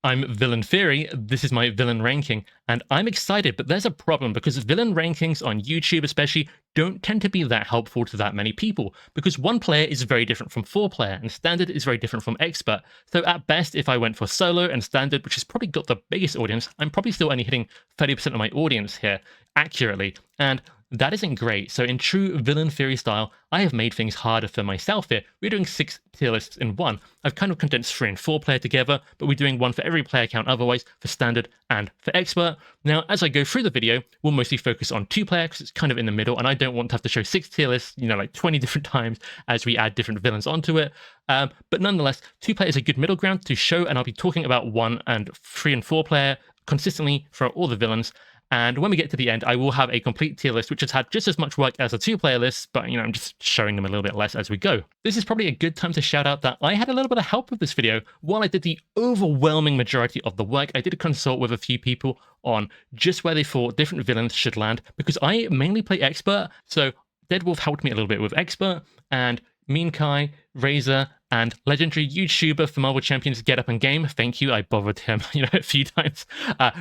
I'm Villain Theory, this is my villain ranking, and I'm excited, but there's a problem because villain rankings on YouTube especially don't tend to be that helpful to that many people, because one player is very different from four player, and standard is very different from expert. So at best, if I went for solo and standard, which has probably got the biggest audience, I'm probably still only hitting 30% of my audience here accurately, and that isn't great. So in true Villain Theory style, I have made things harder for myself here. We're doing 6 tier lists in one. I've kind of condensed 3 and 4 player together, but we're doing one for every player count otherwise, for standard and for expert. Now, as I go through the video, we'll mostly focus on 2 player because it's kind of in the middle, and I don't want to have to show 6 tier lists, like 20 different times as we add different villains onto it. But nonetheless, 2 player is a good middle ground to show, and I'll be talking about 1 and 3 and 4 player consistently for all the villains. And when we get to the end, I will have a complete tier list, which has had just as much work as a 2-player list, but I'm just showing them a little bit less as we go. This is probably a good time to shout out that I had a little bit of help with this video. While I did the overwhelming majority of the work, I did consult with a few people on just where they thought different villains should land, because I mainly play expert, so Deadwolf helped me a little bit with expert, and Mean Kai, Razor, and legendary YouTuber for Marvel Champions Get Up and Game, thank you, I bothered him a few times,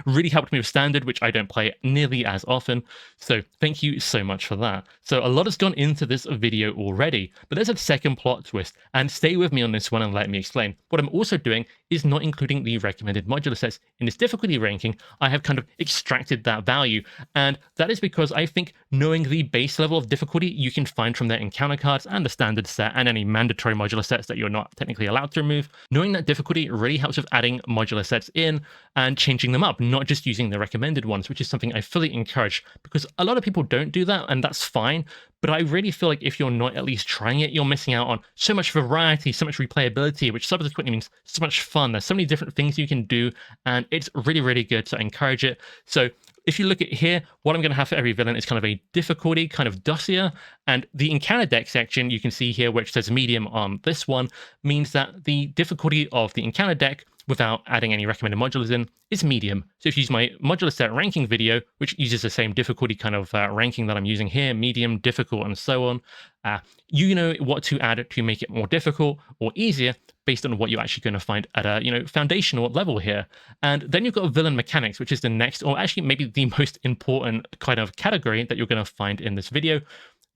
really helped me with standard, which I don't play nearly as often, so thank you so much for that. So a lot has gone into this video already, but there's a second plot twist, and stay with me on this one and let me explain. What I'm also doing is not including the recommended modular sets in this difficulty ranking. I have kind of extracted that value, and that is because I think knowing the base level of difficulty you can find from their encounter cards and the standard set and any mandatory modular sets that you're not technically allowed to remove, knowing that difficulty really helps with adding modular sets in and changing them up, not just using the recommended ones, which is something I fully encourage, because a lot of people don't do that, and that's fine. But I really feel like if you're not at least trying it, you're missing out on so much variety, so much replayability, which subsequently means so much fun. There's so many different things you can do, and it's really, really good, so I encourage it. So if you look at here, what I'm going to have for every villain is kind of a difficulty kind of dossier, and the encounter deck section you can see here, which says medium on this one, means that the difficulty of the encounter deck without adding any recommended modulars in is medium. So if you use my modular set ranking video, which uses the same difficulty kind of ranking that I'm using here, medium, difficult, and so on, you know what to add to make it more difficult or easier based on what you're actually going to find at a foundational level here. And then you've got villain mechanics, which is the next, or actually maybe the most important kind of category that you're going to find in this video.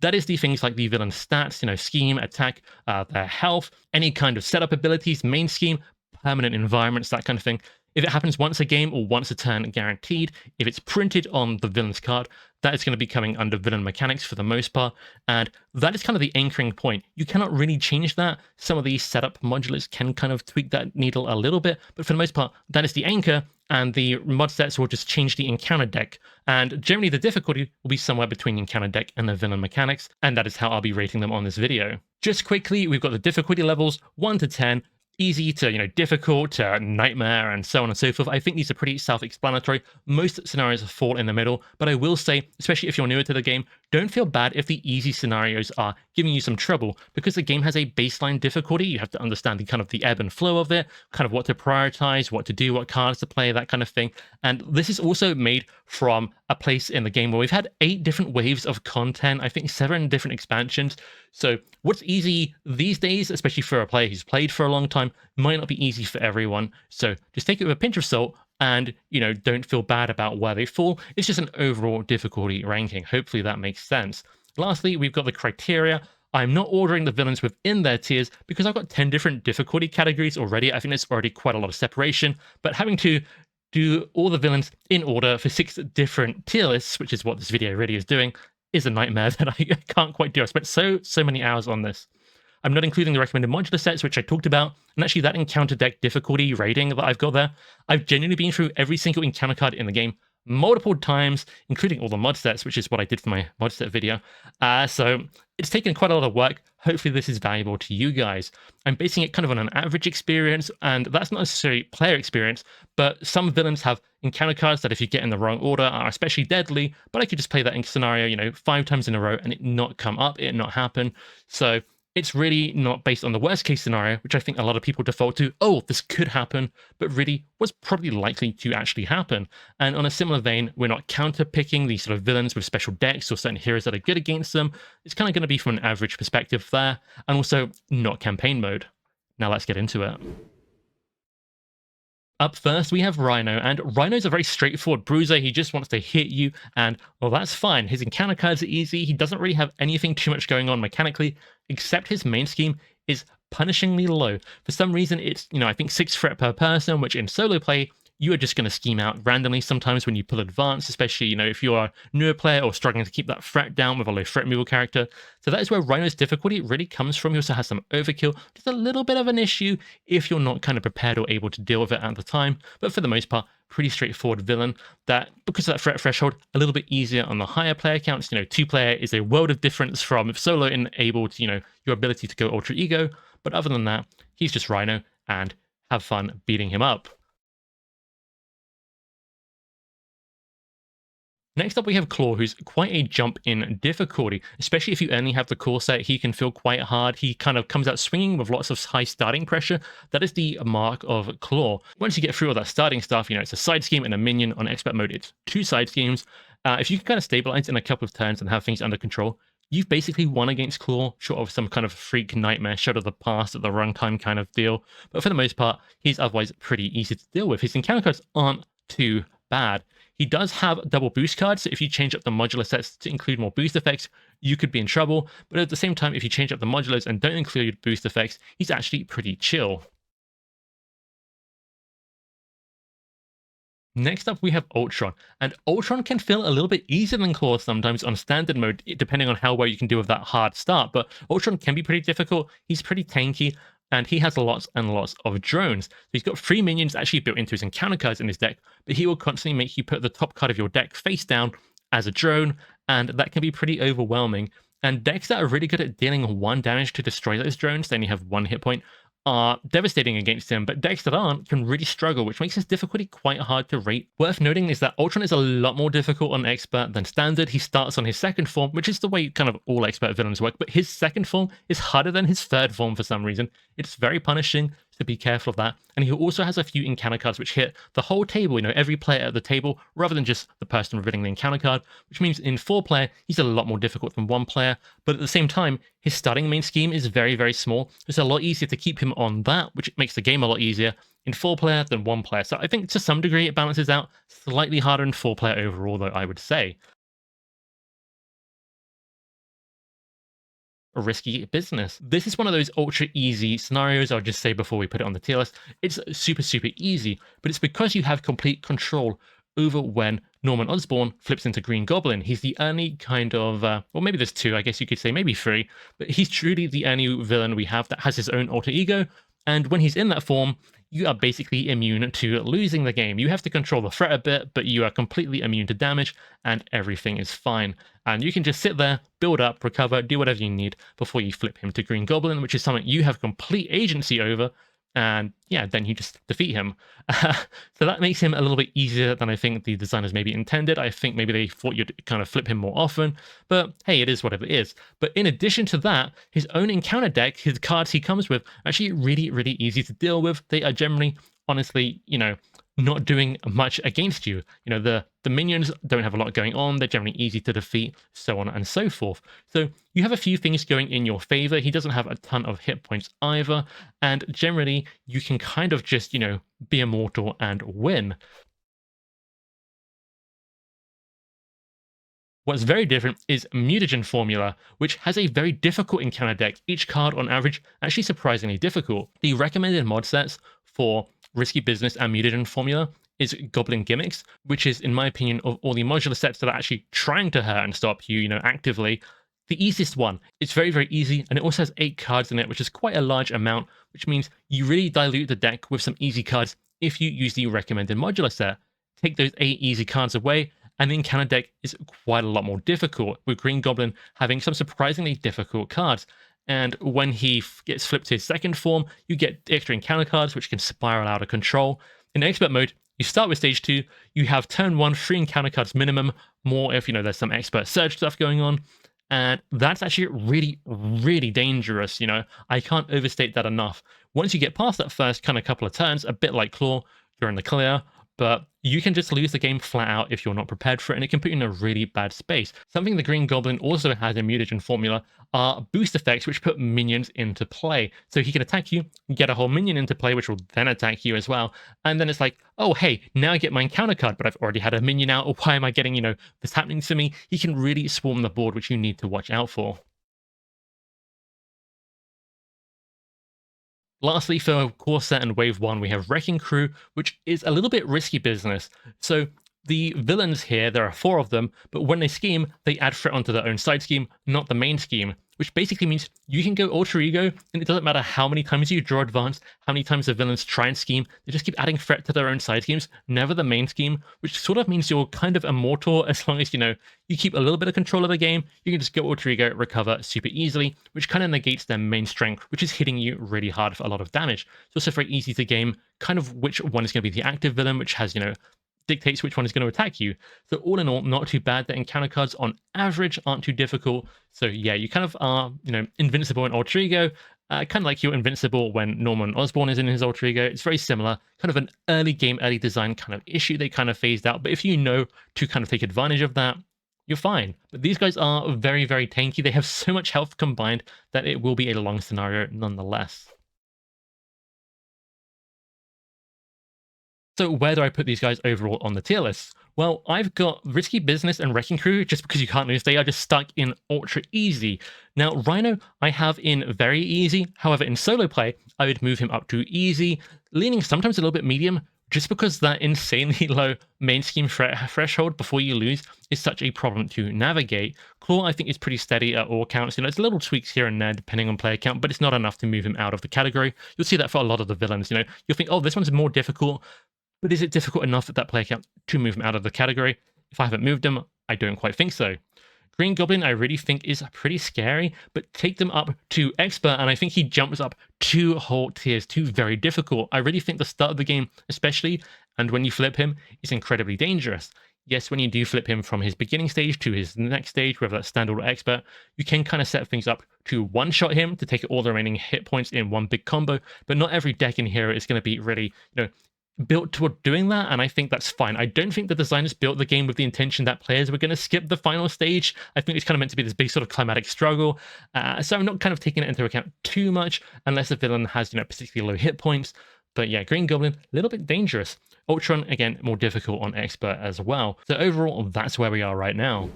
That is the things like the villain stats, scheme, attack, their health, any kind of setup abilities, main scheme, permanent environments, that kind of thing. If it happens once a game or once a turn, guaranteed. If it's printed on the villain's card, that is going to be coming under villain mechanics for the most part, and that is kind of the anchoring point. You cannot really change that. Some of these setup modulars can kind of tweak that needle a little bit, but for the most part, that is the anchor, and the mod sets will just change the encounter deck. And generally, the difficulty will be somewhere between the encounter deck and the villain mechanics, and that is how I'll be rating them on this video. Just quickly, we've got the difficulty levels 1 to 10. Easy to, difficult to nightmare, and so on and so forth. I think these are pretty self-explanatory. Most scenarios fall in the middle, but I will say, especially if you're newer to the game, don't feel bad if the easy scenarios are giving you some trouble, because the game has a baseline difficulty. You have to understand the ebb and flow of it, kind of what to prioritize, what to do, what cards to play, that kind of thing. And this is also made from a place in the game where we've had 8 different waves of content, I think 7 different expansions. So what's easy these days, especially for a player who's played for a long time, might not be easy for everyone. So just take it with a pinch of salt, and don't feel bad about where they fall. It's just an overall difficulty ranking. Hopefully that makes sense. Lastly, we've got the criteria. I'm not ordering the villains within their tiers because I've got 10 different difficulty categories already. I think there's already quite a lot of separation, but having to do all the villains in order for 6 different tier lists, which is what this video really is doing, is a nightmare that I can't quite do. I spent so many hours on this. I'm not including the recommended modular sets, which I talked about, and actually that encounter deck difficulty rating that I've got there. I've genuinely been through every single encounter card in the game multiple times, including all the mod sets, which is what I did for my mod set video. So it's taken quite a lot of work. Hopefully this is valuable to you guys. I'm basing it kind of on an average experience, and that's not necessarily player experience, but some villains have encounter cards that if you get in the wrong order are especially deadly, but I could just play that in scenario, 5 times in a row and it not come up, it not happen. So it's really not based on the worst case scenario, which I think a lot of people default to, oh, this could happen, but really was probably likely to actually happen. And on a similar vein, we're not counter-picking these sort of villains with special decks or certain heroes that are good against them. It's kind of going to be from an average perspective there, and also not campaign mode. Now let's get into it. Up first, we have Rhino, and Rhino's a very straightforward bruiser. He just wants to hit you, and well, that's fine. His encounter cards are easy. He doesn't really have anything too much going on mechanically, except his main scheme is punishingly low. For some reason, it's, I think 6 threat per person, which in solo play, you are just going to scheme out randomly sometimes when you pull advanced, especially, if you're a newer player or struggling to keep that threat down with a low threat removal character. So that is where Rhino's difficulty really comes from. He also has some overkill, just a little bit of an issue if you're not kind of prepared or able to deal with it at the time. But for the most part, pretty straightforward villain that, because of that threat threshold, a little bit easier on the higher player counts. 2-player is a world of difference from solo enabled, your ability to go Ultra Ego. But other than that, he's just Rhino, and have fun beating him up. Next up, we have Klaw, who's quite a jump in difficulty, especially if you only have the core set. He can feel quite hard. He kind of comes out swinging with lots of high starting pressure. That is the mark of Klaw. Once you get through all that starting stuff, it's a side scheme and a minion. On expert mode, it's 2 side schemes. If you can kind of stabilize in a couple of turns and have things under control, you've basically won against Klaw, short of some kind of freak nightmare shadow of the past at the runtime kind of deal. But for the most part, he's otherwise pretty easy to deal with. His encounter cards aren't too bad. He does have double boost cards, so if you change up the modular sets to include more boost effects, you could be in trouble. But at the same time, if you change up the modulars and don't include boost effects, he's actually pretty chill. Next up, we have Ultron, and Ultron can feel a little bit easier than Klaw sometimes on standard mode, depending on how well you can do with that hard start, but Ultron can be pretty difficult. He's pretty tanky, and he has lots and lots of drones. So he's got 3 minions actually built into his encounter cards in his deck, but he will constantly make you put the top card of your deck face down as a drone, and that can be pretty overwhelming. And decks that are really good at dealing 1 damage to destroy those drones, they only have 1 hit point, are devastating against him, but decks that aren't can really struggle, which makes his difficulty quite hard to rate. Worth noting is that Ultron is a lot more difficult on expert than standard. He starts on his 2nd form, which is the way kind of all expert villains work, but his 2nd form is harder than his 3rd form for some reason. It's very punishing, so be careful of that. And he also has a few encounter cards which hit the whole table, every player at the table, rather than just the person revealing the encounter card, which means in 4-player, he's a lot more difficult than 1-player, but at the same time, his starting main scheme is very, very small. It's a lot easier to keep him on that, which makes the game a lot easier in 4-player than 1-player. So I think to some degree it balances out. Slightly harder in 4-player overall, though, I would say. A risky business. This is one of those ultra easy scenarios, I'll just say before we put it on the tier list. It's super, super easy, but it's because you have complete control over when Norman Osborn flips into Green Goblin. He's the only kind of, well, maybe there's 2, I guess you could say, maybe 3, but he's truly the only villain we have that has his own alter ego, and when he's in that form, you are basically immune to losing the game. You have to control the threat a bit, but you are completely immune to damage, and everything is fine. And you can just sit there, build up, recover, do whatever you need before you flip him to Green Goblin, which is something you have complete agency over, and yeah, then you just defeat him. So that makes him a little bit easier than I think the designers maybe intended. I think maybe they thought you'd kind of flip him more often, but hey, it is whatever it is. But in addition to that, his own encounter deck, his cards he comes with, are actually really, really easy to deal with. They are generally, honestly, not doing much against you. The minions don't have a lot going on. They're generally easy to defeat, so on and so forth. So you have a few things going in your favor. He doesn't have a ton of hit points either. And generally, you can kind of just, be immortal and win. What's very different is Mutagen Formula, which has a very difficult encounter deck. Each card, on average, actually surprisingly difficult. The recommended mod sets for Risky Business and Mutagen Formula is Goblin Gimmicks, which is, in my opinion, of all the modular sets that are actually trying to hurt and stop you, actively, the easiest one. It's very, very easy, and it also has 8 cards in it, which is quite a large amount, which means you really dilute the deck with some easy cards if you use the recommended modular set. Take those 8 easy cards away, and the encounter deck is quite a lot more difficult, with Green Goblin having some surprisingly difficult cards. And when he gets flipped to his 2nd form, you get extra encounter cards, which can spiral out of control. In expert mode, you start with stage 2, you have turn 1, 3 encounter cards minimum, more if, there's some expert surge stuff going on. And that's actually really, really dangerous, I can't overstate that enough. Once you get past that first kind of couple of turns, a bit like Klaw, you're in the clear, but you can just lose the game flat out if you're not prepared for it, and it can put you in a really bad space. Something the Green Goblin also has in Mutagen Formula are boost effects, which put minions into play. So he can attack you, get a whole minion into play, which will then attack you as well. And then it's like, oh, hey, now I get my encounter card, but I've already had a minion out, or why am I getting, this happening to me? He can really swarm the board, which you need to watch out for. Lastly, for Core Set and Wave 1, we have Wrecking Crew, which is a little bit risky business. So the villains here, there are 4 of them, but when they scheme, they add threat onto their own side scheme, not the main scheme, which basically means you can go alter ego, and it doesn't matter how many times you draw advance, how many times the villains try and scheme, they just keep adding threat to their own side schemes, never the main scheme, which sort of means you're kind of immortal as long as, you keep a little bit of control of the game, you can just go alter ego, recover super easily, which kind of negates their main strength, which is hitting you really hard for a lot of damage. It's also very easy to game kind of which one is going to be the active villain, which has, dictates which one is going to attack you. So all in all, not too bad. The encounter cards on average aren't too difficult. So yeah, you kind of are, invincible in alter ego, kind of like you're invincible when Norman Osborn is in his alter ego. It's very similar, kind of an early game, early design kind of issue they kind of phased out. But if you know to kind of take advantage of that, you're fine. But these guys are very, very tanky. They have so much health combined that it will be a long scenario nonetheless. So where do I put these guys overall on the tier list? Well, I've got Risky Business and Wrecking Crew, just because you can't lose, they are just stuck in ultra easy. Now, Rhino, I have in very easy. However, in solo play, I would move him up to easy, leaning sometimes a little bit medium, just because that insanely low main scheme threshold before you lose is such a problem to navigate. Klaw, I think, is pretty steady at all counts. It's little tweaks here and there depending on player count, but it's not enough to move him out of the category. You'll see that for a lot of the villains. You'll think, oh, this one's more difficult, but is it difficult enough at that player count to move him out of the category? If I haven't moved him, I don't quite think so. Green Goblin, I really think is pretty scary, but take them up to Expert, and I think he jumps up 2 whole tiers to very difficult. I really think the start of the game, especially, and when you flip him, is incredibly dangerous. Yes, when you do flip him from his beginning stage to his next stage, whether that's Standard or Expert, you can kind of set things up to one-shot him to take all the remaining hit points in one big combo, but not every deck in here is going to be really, built toward doing that, and I think that's fine. I don't think the designers built the game with the intention that players were going to skip the final stage. I think it's kind of meant to be this big sort of climatic struggle, so I'm not kind of taking it into account too much unless the villain has, particularly low hit points. But yeah, Green Goblin, a little bit dangerous. Ultron, again, more difficult on Expert as well. So overall, that's where we are right now.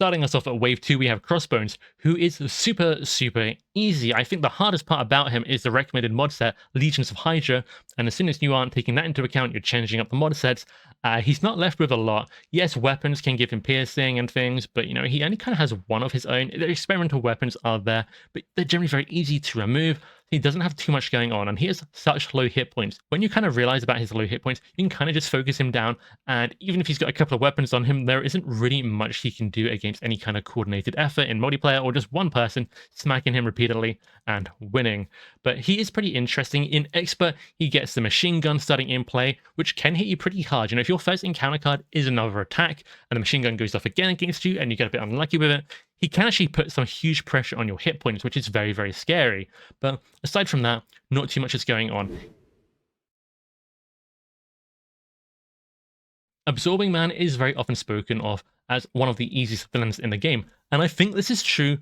Starting us off at Wave 2, we have Crossbones, who is super, super easy. I think the hardest part about him is the recommended mod set, Legions of Hydra, and as soon as you aren't taking that into account, you're changing up the mod sets, he's not left with a lot. Yes, weapons can give him piercing and things, but, he only kind of has one of his own. The experimental weapons are there, but they're generally very easy to remove. He doesn't have too much going on, and he has such low hit points. When you kind of realize about his low hit points, you can kind of just focus him down, and even if he's got a couple of weapons on him, there isn't really much he can do against any kind of coordinated effort in multiplayer, or just one person smacking him repeatedly and winning. But he is pretty interesting. In Expert, he gets the machine gun starting in play, which can hit you pretty hard. If your first encounter card is another attack, and the machine gun goes off again against you, and you get a bit unlucky with it, he can actually put some huge pressure on your hit points, which is very, very scary. But aside from that, not too much is going on. Absorbing Man is very often spoken of as one of the easiest villains in the game, and I think this is true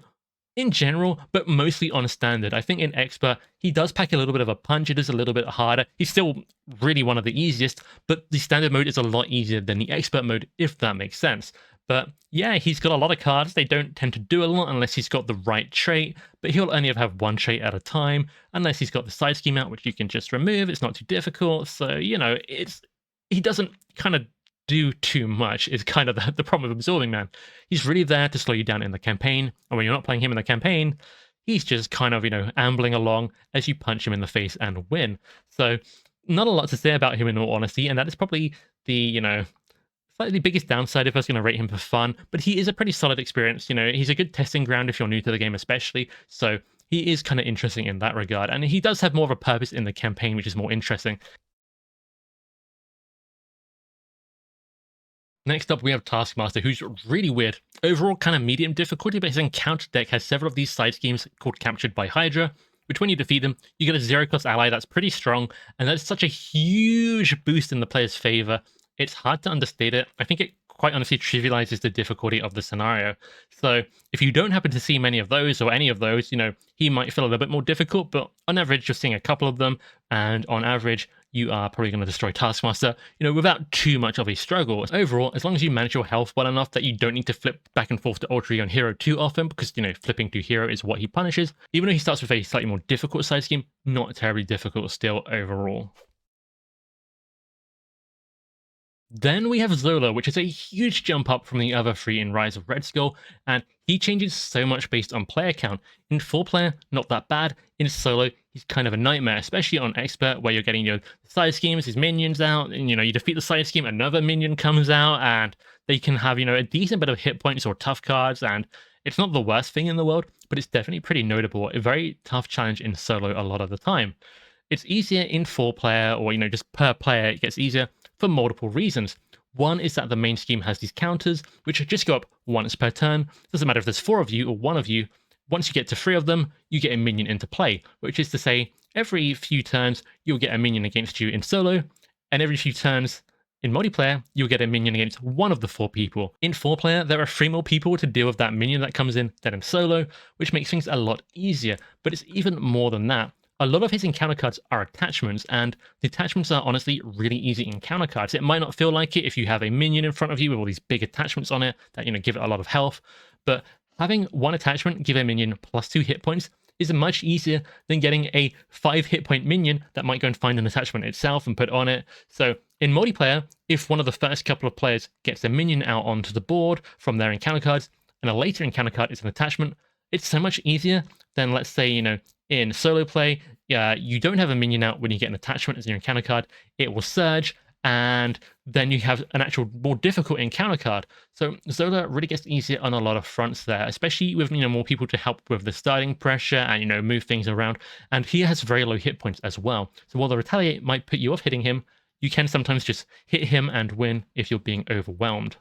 in general, but mostly on Standard. I think in Expert, he does pack a little bit of a punch. It is a little bit harder. He's still really one of the easiest, but the Standard mode is a lot easier than the Expert mode, if that makes sense. But yeah, he's got a lot of cards. They don't tend to do a lot unless he's got the right trait, but he'll only have one trait at a time, unless he's got the side scheme out, which you can just remove. It's not too difficult. So, he doesn't kind of do too much is kind of the problem with Absorbing Man. He's really there to slow you down in the campaign, and when you're not playing him in the campaign, he's just kind of, ambling along as you punch him in the face and win. So not a lot to say about him in all honesty, and that is probably the, slightly biggest downside if I was going to rate him for fun, but he is a pretty solid experience. He's a good testing ground if you're new to the game especially, so he is kind of interesting in that regard, and he does have more of a purpose in the campaign, which is more interesting. Next up, we have Taskmaster, who's really weird. Overall, kind of medium difficulty, but his encounter deck has several of these side schemes called Captured by Hydra, which when you defeat them, you get a 0-cost ally that's pretty strong, and that's such a huge boost in the player's favor. It's hard to understate it. I think it quite honestly trivializes the difficulty of the scenario. So if you don't happen to see many of those or any of those, he might feel a little bit more difficult, but on average, you're seeing a couple of them, and on average, you are probably going to destroy Taskmaster, without too much of a struggle. Overall, as long as you manage your health well enough that you don't need to flip back and forth to Ultron on Hero too often, because, flipping to Hero is what he punishes, even though he starts with a slightly more difficult side scheme, not terribly difficult still overall. Then we have Zola, which is a huge jump up from the other three in Rise of Red Skull, and he changes so much based on player count. In 4-player, not that bad. In solo, he's kind of a nightmare, especially on Expert, where you're getting your side schemes, his minions out, and you defeat the side scheme, another minion comes out, and they can have a decent bit of hit points or tough cards, and it's not the worst thing in the world, but it's definitely pretty notable. A very tough challenge in solo a lot of the time. It's easier in 4-player, or just per player, it gets easier for multiple reasons. One is that the main scheme has these counters, which just go up once per turn. Doesn't matter if there's 4 of you or 1 of you. Once you get to 3 of them, you get a minion into play, which is to say, every few turns, you'll get a minion against you in solo, and every few turns in multiplayer, you'll get a minion against 1 of the 4 people. In 4-player, there are 3 more people to deal with that minion that comes in than in solo, which makes things a lot easier, but it's even more than that. A lot of his encounter cards are attachments, and the attachments are honestly really easy encounter cards. It might not feel like it if you have a minion in front of you with all these big attachments on it that, give it a lot of health, but having one attachment give a minion +2 hit points is much easier than getting a 5 hit point minion that might go and find an attachment itself and put on it. So in multiplayer, if one of the first couple of players gets a minion out onto the board from their encounter cards, and a later encounter card is an attachment, it's so much easier than, let's say, in solo play, you don't have a minion out when you get an attachment as your encounter card. It will surge, and then you have an actual more difficult encounter card. So Zola really gets easier on a lot of fronts there, especially with more people to help with the starting pressure and move things around. And he has very low hit points as well. So while the Retaliate might put you off hitting him, you can sometimes just hit him and win if you're being overwhelmed.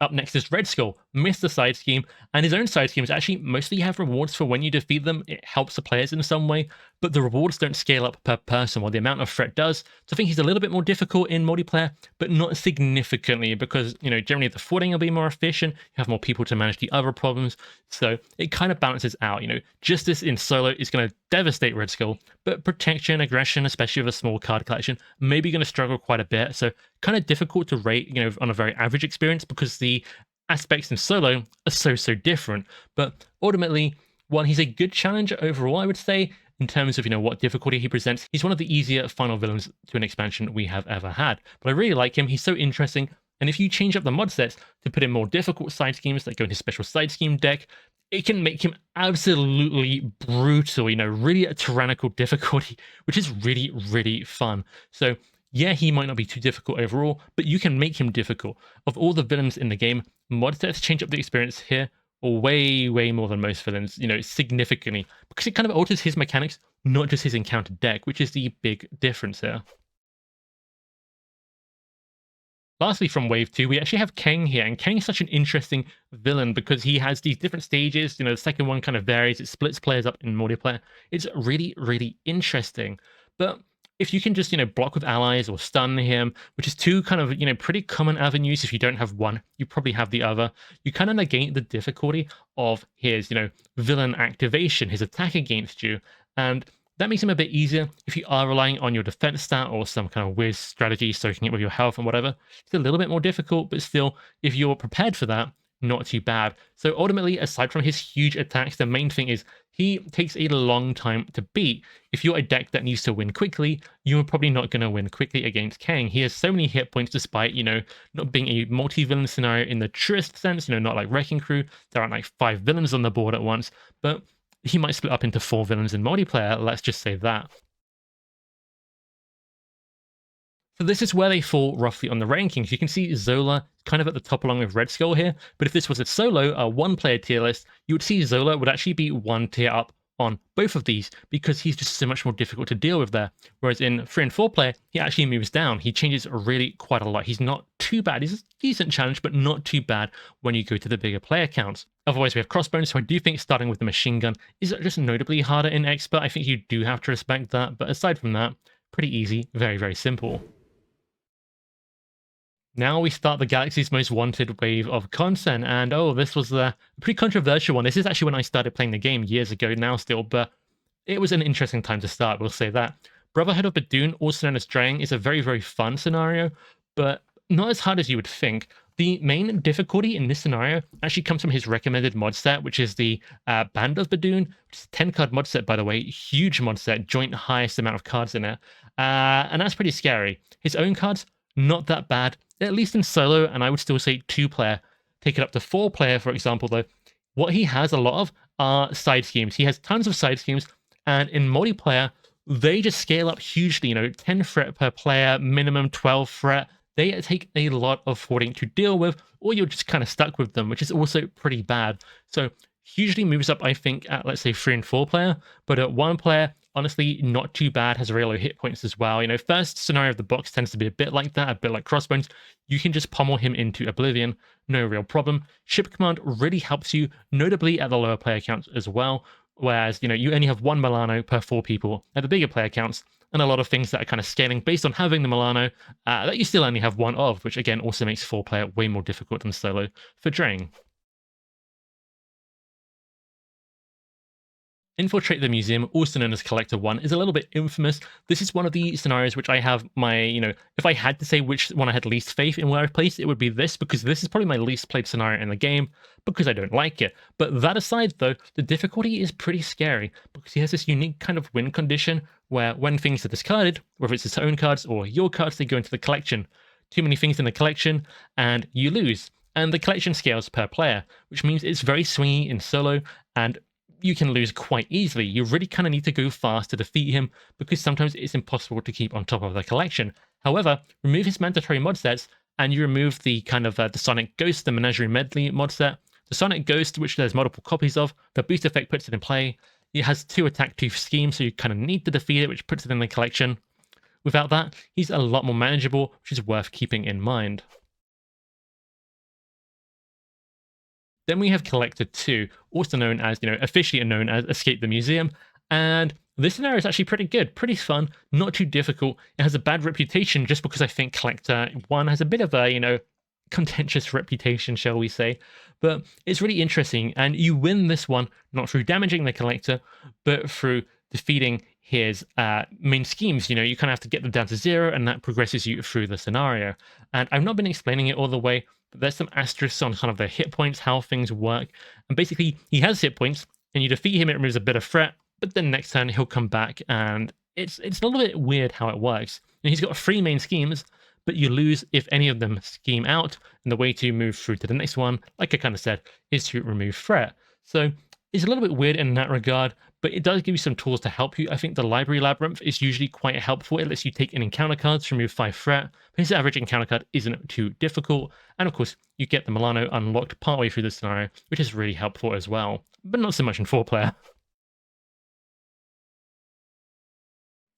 Up next is Red Skull, missed the side scheme, and his own side schemes actually mostly have rewards for when you defeat them. It helps the players in some way, but the rewards don't scale up per person, while the amount of threat does. So I think he's a little bit more difficult in multiplayer, but not significantly, because generally the footing will be more efficient, you have more people to manage the other problems, so it kind of balances out. Justice in solo is going to devastate Red Skull, but protection, aggression, especially with a small card collection, maybe going to struggle quite a bit. So kind of difficult to rate, on a very average experience, because the aspects in solo are so different. But ultimately, while he's a good challenge overall, I would say, in terms of what difficulty he presents, he's one of the easier final villains to an expansion we have ever had. But I really like him. He's so interesting. And if you change up the mod sets to put in more difficult side schemes that go in his special side scheme deck, it can make him absolutely brutal, really a tyrannical difficulty, which is really fun. So yeah, he might not be too difficult overall, but you can make him difficult. Of all the villains in the game, mod sets change up the experience here way more than most villains, significantly, because it kind of alters his mechanics, not just his encounter deck, which is the big difference here. Lastly, from Wave 2, we actually have Kang here, and Kang is such an interesting villain because he has these different stages. The second one kind of varies, it splits players up in multiplayer. It's really interesting. But if you can just, block with allies or stun him, which is 2 kind of, pretty common avenues. If you don't have one, you probably have the other. You kind of negate the difficulty of his, villain activation, his attack against you. And that makes him a bit easier if you are relying on your defense stat or some kind of weird strategy, soaking it with your health and whatever. It's a little bit more difficult, but still, if you're prepared for that, not too bad. So ultimately, aside from his huge attacks, the main thing is he takes a long time to beat. If you're a deck that needs to win quickly, you're probably not going to win quickly against Kang. He has so many hit points despite, not being a multi-villain scenario in the truest sense, not like Wrecking Crew. There aren't like 5 villains on the board at once, but he might split up into 4 villains in multiplayer, let's just say that. So this is where they fall roughly on the rankings. You can see Zola kind of at the top along with Red Skull here, but if this was a solo, a 1-player tier list, you would see Zola would actually be 1 tier up on both of these because he's just so much more difficult to deal with there. Whereas in 3 and 4 player, he actually moves down. He changes really quite a lot. He's not too bad. He's a decent challenge, but not too bad when you go to the bigger player counts. Otherwise, we have Crossbones, so I do think starting with the machine gun is just notably harder in Expert. I think you do have to respect that, but aside from that, pretty easy, very, very simple. Now we start the Galaxy's Most Wanted wave of content, and oh, this was a pretty controversial one. This is actually when I started playing the game years ago now still, but it was an interesting time to start, we'll say that. Brotherhood of Badoon, also known as Drang, is a very, very fun scenario, but not as hard as you would think. The main difficulty in this scenario actually comes from his recommended mod set, which is the Band of Badoon, which is a 10-card mod set, by the way. Huge mod set, joint highest amount of cards in it. And that's pretty scary. His own cards, not that bad, at least in solo, and I would still say 2-player. Take it up to 4-player, for example, though. What he has a lot of are side schemes. He has tons of side schemes, and in multiplayer, they just scale up hugely, 10 threat per player, minimum 12 threat. They take a lot of forwarding to deal with, or you're just kind of stuck with them, which is also pretty bad. So hugely moves up, I think, at, let's say, 3 and 4 player, but at 1 player, honestly, not too bad, has very low hit points as well. First scenario of the box tends to be a bit like that, a bit like Crossbones. You can just pummel him into oblivion, no real problem. Ship command really helps you, notably at the lower player counts as well, whereas, you only have 1 Milano per 4 people at the bigger player counts, and a lot of things that are kind of scaling based on having the Milano that you still only have 1 of, which again also makes 4-player way more difficult than solo for Drang. Infiltrate the Museum, also known as Collector 1, is a little bit infamous. This is one of the scenarios which I have my, if I had to say which one I had least faith in where I placed, it would be this, because this is probably my least played scenario in the game, because I don't like it. But that aside, though, the difficulty is pretty scary, because he has this unique kind of win condition, where when things are discarded, whether it's his own cards or your cards, they go into the collection. Too many things in the collection, and you lose. And the collection scales per player, which means it's very swingy in solo, and you can lose quite easily. You really kind of need to go fast to defeat him, because sometimes it's impossible to keep on top of the collection. However, remove his mandatory mod sets, and you remove the kind of the Sonic Ghost, the Menagerie Medley mod set. The Sonic Ghost, which there's multiple copies of, the boost effect puts it in play. It has 2 attack, 2 schemes, so you kind of need to defeat it, which puts it in the collection. Without that, he's a lot more manageable, which is worth keeping in mind. Then we have Collector 2, also known as, officially known as Escape the Museum. And this scenario is actually pretty good, pretty fun, not too difficult. It has a bad reputation just because I think Collector 1 has a bit of a, contentious reputation, shall we say. But it's really interesting, and you win this one not through damaging the Collector, but through defeating his main schemes. You kind of have to get them down to 0, and that progresses you through the scenario. And I've not been explaining it all the way, but there's some asterisks on kind of the hit points, how things work. And basically, he has hit points, and you defeat him, it removes a bit of threat, but then next turn he'll come back, and it's a little bit weird how it works. He's got 3 main schemes, but you lose if any of them scheme out, and the way to move through to the next one, like I kind of said, is to remove threat. So it's a little bit weird in that regard, but it does give you some tools to help you. I think the Library Labyrinth is usually quite helpful. It lets you take in encounter cards to remove 5 threat, but his average encounter card isn't too difficult, and of course, you get the Milano unlocked partway through the scenario, which is really helpful as well, but not so much in 4-player.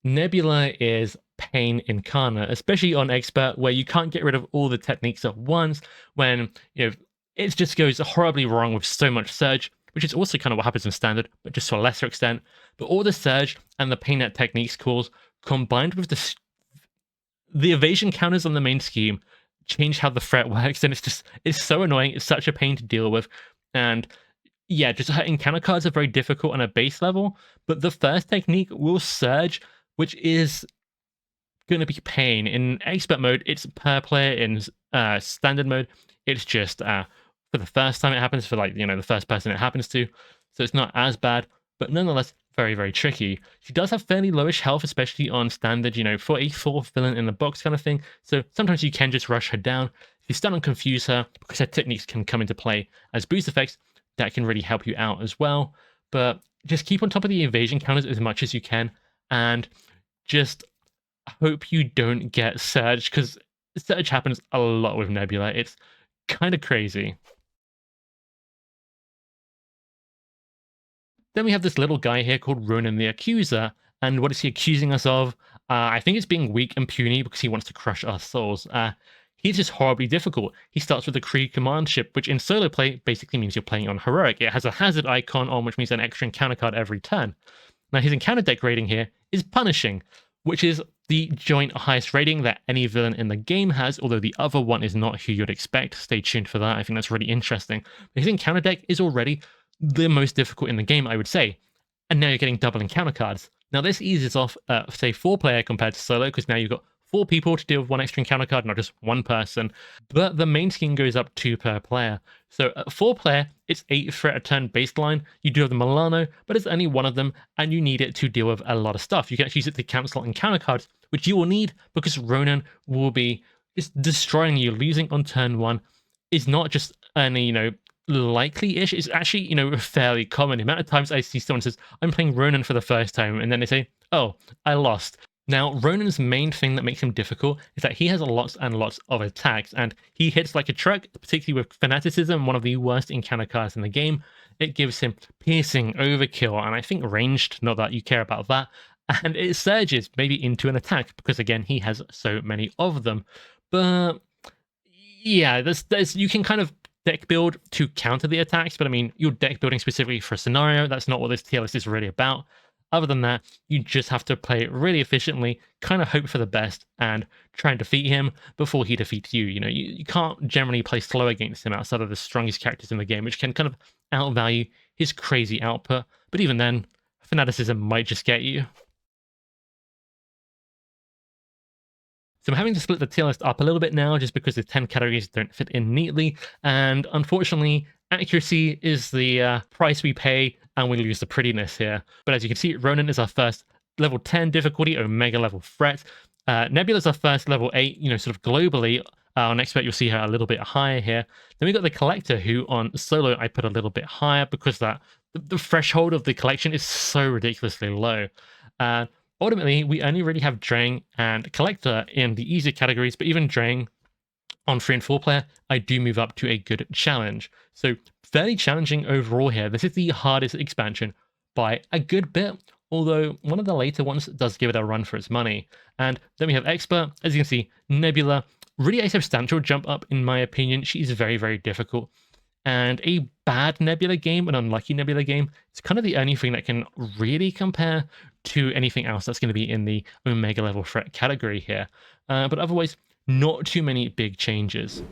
Nebula is pain incarnate, especially on Expert, where you can't get rid of all the techniques at once, when, it just goes horribly wrong with so much Surge, which is also kind of what happens in Standard, but just to a lesser extent. But all the Surge and the pain net techniques calls, combined with the evasion counters on the main scheme, change how the threat works, and it's so annoying. It's such a pain to deal with, and yeah, just encounter cards are very difficult on a base level, but the first technique will Surge, which is going to be pain. In Expert mode, it's per player. In Standard mode, it's just for the first time it happens, for the first person it happens to, so it's not as bad, but nonetheless very, very tricky. She does have fairly lowish health, especially on Standard, for a 4th villain in the box kind of thing, so sometimes you can just rush her down. If you stun and confuse her, because her techniques can come into play as boost effects, that can really help you out as well. But just keep on top of the evasion counters as much as you can, and just hope you don't get Surge, because Surge happens a lot with Nebula. It's kind of crazy. Then we have this little guy here called Ronan the Accuser, and what is he accusing us of? I think it's being weak and puny because he wants to crush our souls. He's just horribly difficult. He starts with the Kree command ship, which in solo play basically means you're playing on heroic. It has a hazard icon on, which means an extra encounter card every turn. Now his encounter deck rating here is punishing, which is the joint highest rating that any villain in the game has, although the other one is not who you'd expect. Stay tuned for that. I think that's really interesting. But his encounter deck is already the most difficult in the game, I would say. And now you're getting double encounter cards. Now this eases off, say, 4-player compared to solo, because now you've got 4 people to deal with 1 extra encounter card, not just 1 person. But the main scheme goes up 2 per player. So at 4-player, it's 8 threat a turn baseline. You do have the Milano, but it's only 1 of them, and you need it to deal with a lot of stuff. You can actually use it to cancel encounter cards, which you will need because Ronan will be just destroying you. Losing on turn 1 is not just any, likely-ish. It's actually, fairly common. The amount of times I see someone says, I'm playing Ronan for the first time, and then they say, oh, I lost. Now, Ronan's main thing that makes him difficult is that he has lots and lots of attacks, and he hits like a truck, particularly with Fanaticism, one of the worst encounter cards in the game. It gives him piercing, overkill, and I think ranged, not that you care about that, and it surges maybe into an attack, because again, he has so many of them. But yeah, you can kind of deck build to counter the attacks, but I mean, you're deck building specifically for a scenario. That's not what this tier list is really about. Other than that, you just have to play it really efficiently, kind of hope for the best, and try and defeat him before he defeats you. You can't generally play slow against him outside of the strongest characters in the game, which can kind of outvalue his crazy output. But even then, Fanaticism might just get you. So I'm having to split the tier list up a little bit now, just because the 10 categories don't fit in neatly, and unfortunately, accuracy is the price we pay, and we lose the prettiness here. But as you can see, Ronan is our first level 10 difficulty, Omega level threat. Nebula is our first level 8, sort of globally. On Expert, you'll see her a little bit higher here. Then we got the Collector, who on solo I put a little bit higher, because the threshold of the collection is so ridiculously low. Ultimately, we only really have Drang and Collector in the easier categories, but even Drang on 3 and 4 player, I do move up to a good challenge. So fairly challenging overall here. This is the hardest expansion by a good bit, although one of the later ones does give it a run for its money. And then we have Expert. As you can see, Nebula, really a substantial jump up in my opinion. She's very, very difficult. And a bad Nebula game, an unlucky Nebula game, it's kind of the only thing that can really compare to anything else that's going to be in the Omega level threat category here. But otherwise, not too many big changes.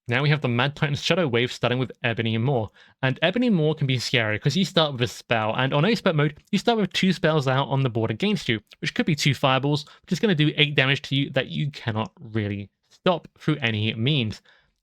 Now we have the Mad Titan's Shadow Wave starting with Ebony Maw. And Ebony Maw can be scary because you start with a spell, and on Expert mode, you start with 2 spells out on the board against you, which could be 2 fireballs, which is going to do 8 damage to you that you cannot really stop through any means.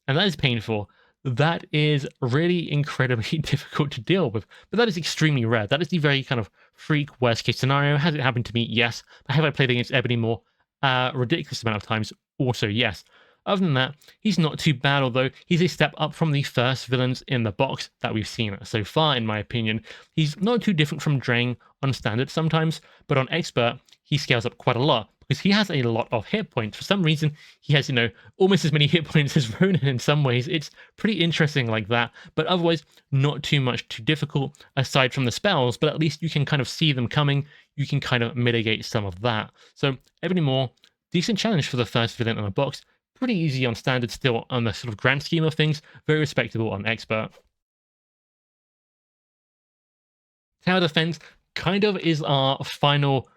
And that is painful. That is really incredibly difficult to deal with, but that is extremely rare. That is the very kind of freak worst case scenario. Has it happened to me? Yes. Have I played against Ebony Maw a ridiculous amount of times? Also, yes. Other than that, he's not too bad, although he's a step up from the first villains in the box that we've seen so far, in my opinion. He's not too different from Drang on standard sometimes, but on Expert, he scales up quite a lot, because he has a lot of hit points. For some reason, he has, almost as many hit points as Ronan in some ways. It's pretty interesting like that, but otherwise, not too much too difficult, aside from the spells, but at least you can kind of see them coming. You can kind of mitigate some of that. So, Ebony Maw, decent challenge for the first villain in the box. Pretty easy on standard still on the sort of grand scheme of things. Very respectable on Expert. Tower Defense kind of is our final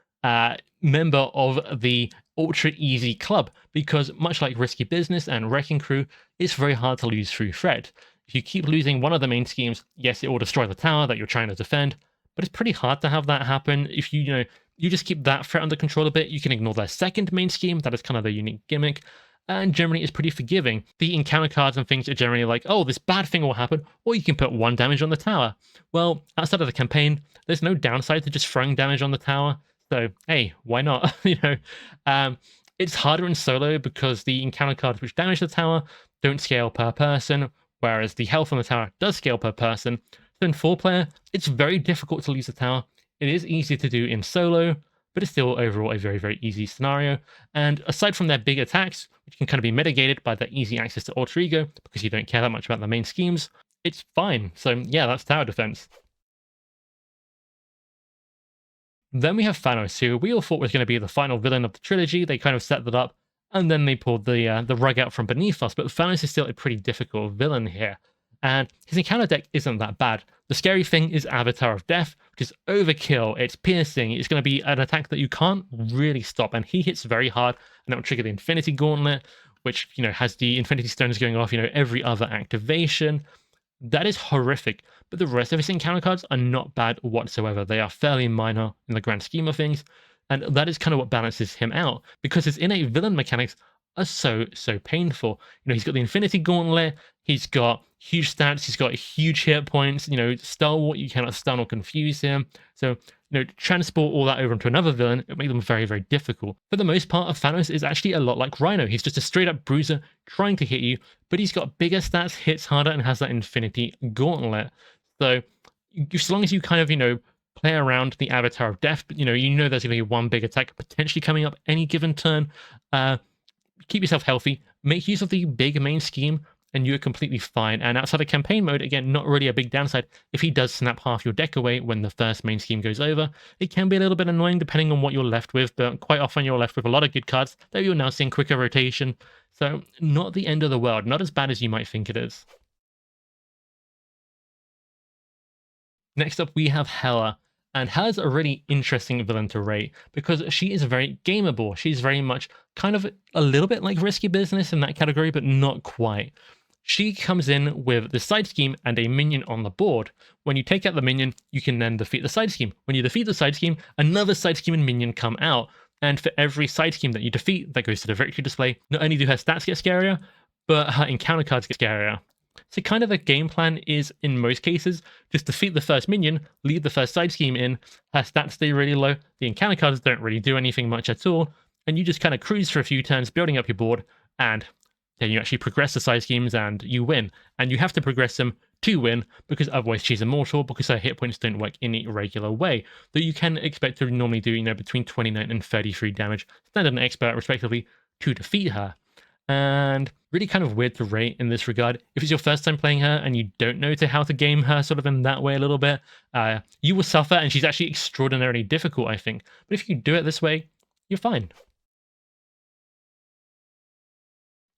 member of the ultra easy club, because much like Risky Business and Wrecking Crew, it's very hard to lose through threat. If you keep losing one of the main schemes, yes, it will destroy the tower that you're trying to defend, but it's pretty hard to have that happen. If you just keep that threat under control a bit, you can ignore their second main scheme. That is kind of the unique gimmick. And generally is pretty forgiving. The encounter cards and things are generally like, oh, this bad thing will happen, or you can put 1 damage on the tower. Well, outside of the campaign, there's no downside to just throwing damage on the tower. So, hey, why not? It's harder in solo because the encounter cards which damage the tower don't scale per person, whereas the health on the tower does scale per person. So in 4-player, it's very difficult to lose the tower. It is easy to do in solo, but it's still overall a very, very easy scenario. And aside from their big attacks, which can kind of be mitigated by their easy access to Alter Ego, because you don't care that much about the main schemes, it's fine. So yeah, that's tower defense. Then we have Thanos, who we all thought was going to be the final villain of the trilogy. They kind of set that up, and then they pulled the rug out from beneath us. But Thanos is still a pretty difficult villain here, and his encounter deck isn't that bad. The scary thing is Avatar of Death, which is overkill. It's piercing. It's going to be an attack that you can't really stop, and he hits very hard, and that will trigger the Infinity Gauntlet, which has the Infinity Stones going off. Every other activation. That is horrific, but the rest of his encounter cards are not bad whatsoever. They are fairly minor in the grand scheme of things, and that is kind of what balances him out, because his innate villain mechanics are so painful. He's got the Infinity Gauntlet, he's got huge stats, he's got huge hit points, Stalwart, you cannot stun or confuse him. So, transport all that over into another villain, it makes them very difficult. For the most part, Thanos is actually a lot like Rhino. He's just a straight up bruiser trying to hit you, but he's got bigger stats, hits harder, and has that Infinity Gauntlet. So, as long as you kind of, play around the Avatar of Death, but there's going to be one big attack potentially coming up any given turn. Keep yourself healthy, make use of the big main scheme, and you're completely fine. And outside of campaign mode, again, not really a big downside. If he does snap half your deck away when the first main scheme goes over, it can be a little bit annoying depending on what you're left with, but quite often you're left with a lot of good cards that you're now seeing quicker rotation. So not the end of the world, not as bad as you might think it is. Next up, we have Hela. And Hela's a really interesting villain to rate because she is very gameable. She's very much kind of a little bit like Risky Business in that category, but not quite. She comes in with the side scheme and a minion on the board. When you take out the minion, you can then defeat the side scheme. When you defeat the side scheme, another side scheme and minion come out. And for every side scheme that you defeat that goes to the victory display, not only do her stats get scarier, but her encounter cards get scarier. So kind of the game plan is, in most cases, just defeat the first minion, leave the first side scheme in, her stats stay really low, the encounter cards don't really do anything much at all, and you just kind of cruise for a few turns building up your board, and then you actually progress the side schemes and you win. And you have to progress them to win, because otherwise she's immortal, because her hit points don't work in a regular way. Though you can expect to normally do, between 29 and 33 damage, standard and expert respectively, to defeat her. And really kind of weird to rate in this regard. If it's your first time playing her and you don't know how to game her sort of in that way a little bit, you will suffer, and she's actually extraordinarily difficult, I think. But if you do it this way, you're fine.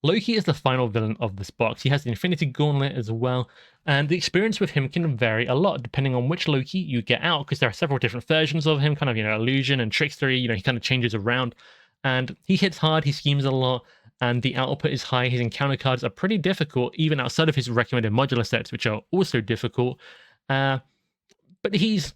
Loki is the final villain of this box. He has the Infinity Gauntlet as well, and the experience with him can vary a lot depending on which Loki you get out, because there are several different versions of him, kind of, illusion and trickstery, he kind of changes around, and he hits hard, he schemes a lot, and the output is high. His encounter cards are pretty difficult, even outside of his recommended modular sets, which are also difficult. But he's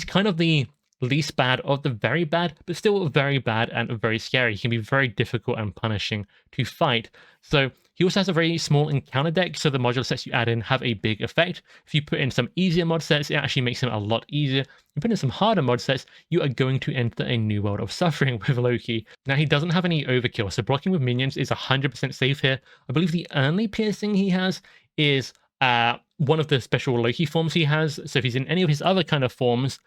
kind of the least bad of the very bad, but still very bad and very scary. He can be very difficult and punishing to fight. So he also has a very small encounter deck, so the modular sets you add in have a big effect. If you put in some easier mod sets, it actually makes him a lot easier. You put in some harder mod sets, you are going to enter a new world of suffering with Loki. Now, he doesn't have any overkill, so blocking with minions is 100% safe here. I believe the only piercing he has is one of the special Loki forms he has. So if he's in any of his other kind of forms,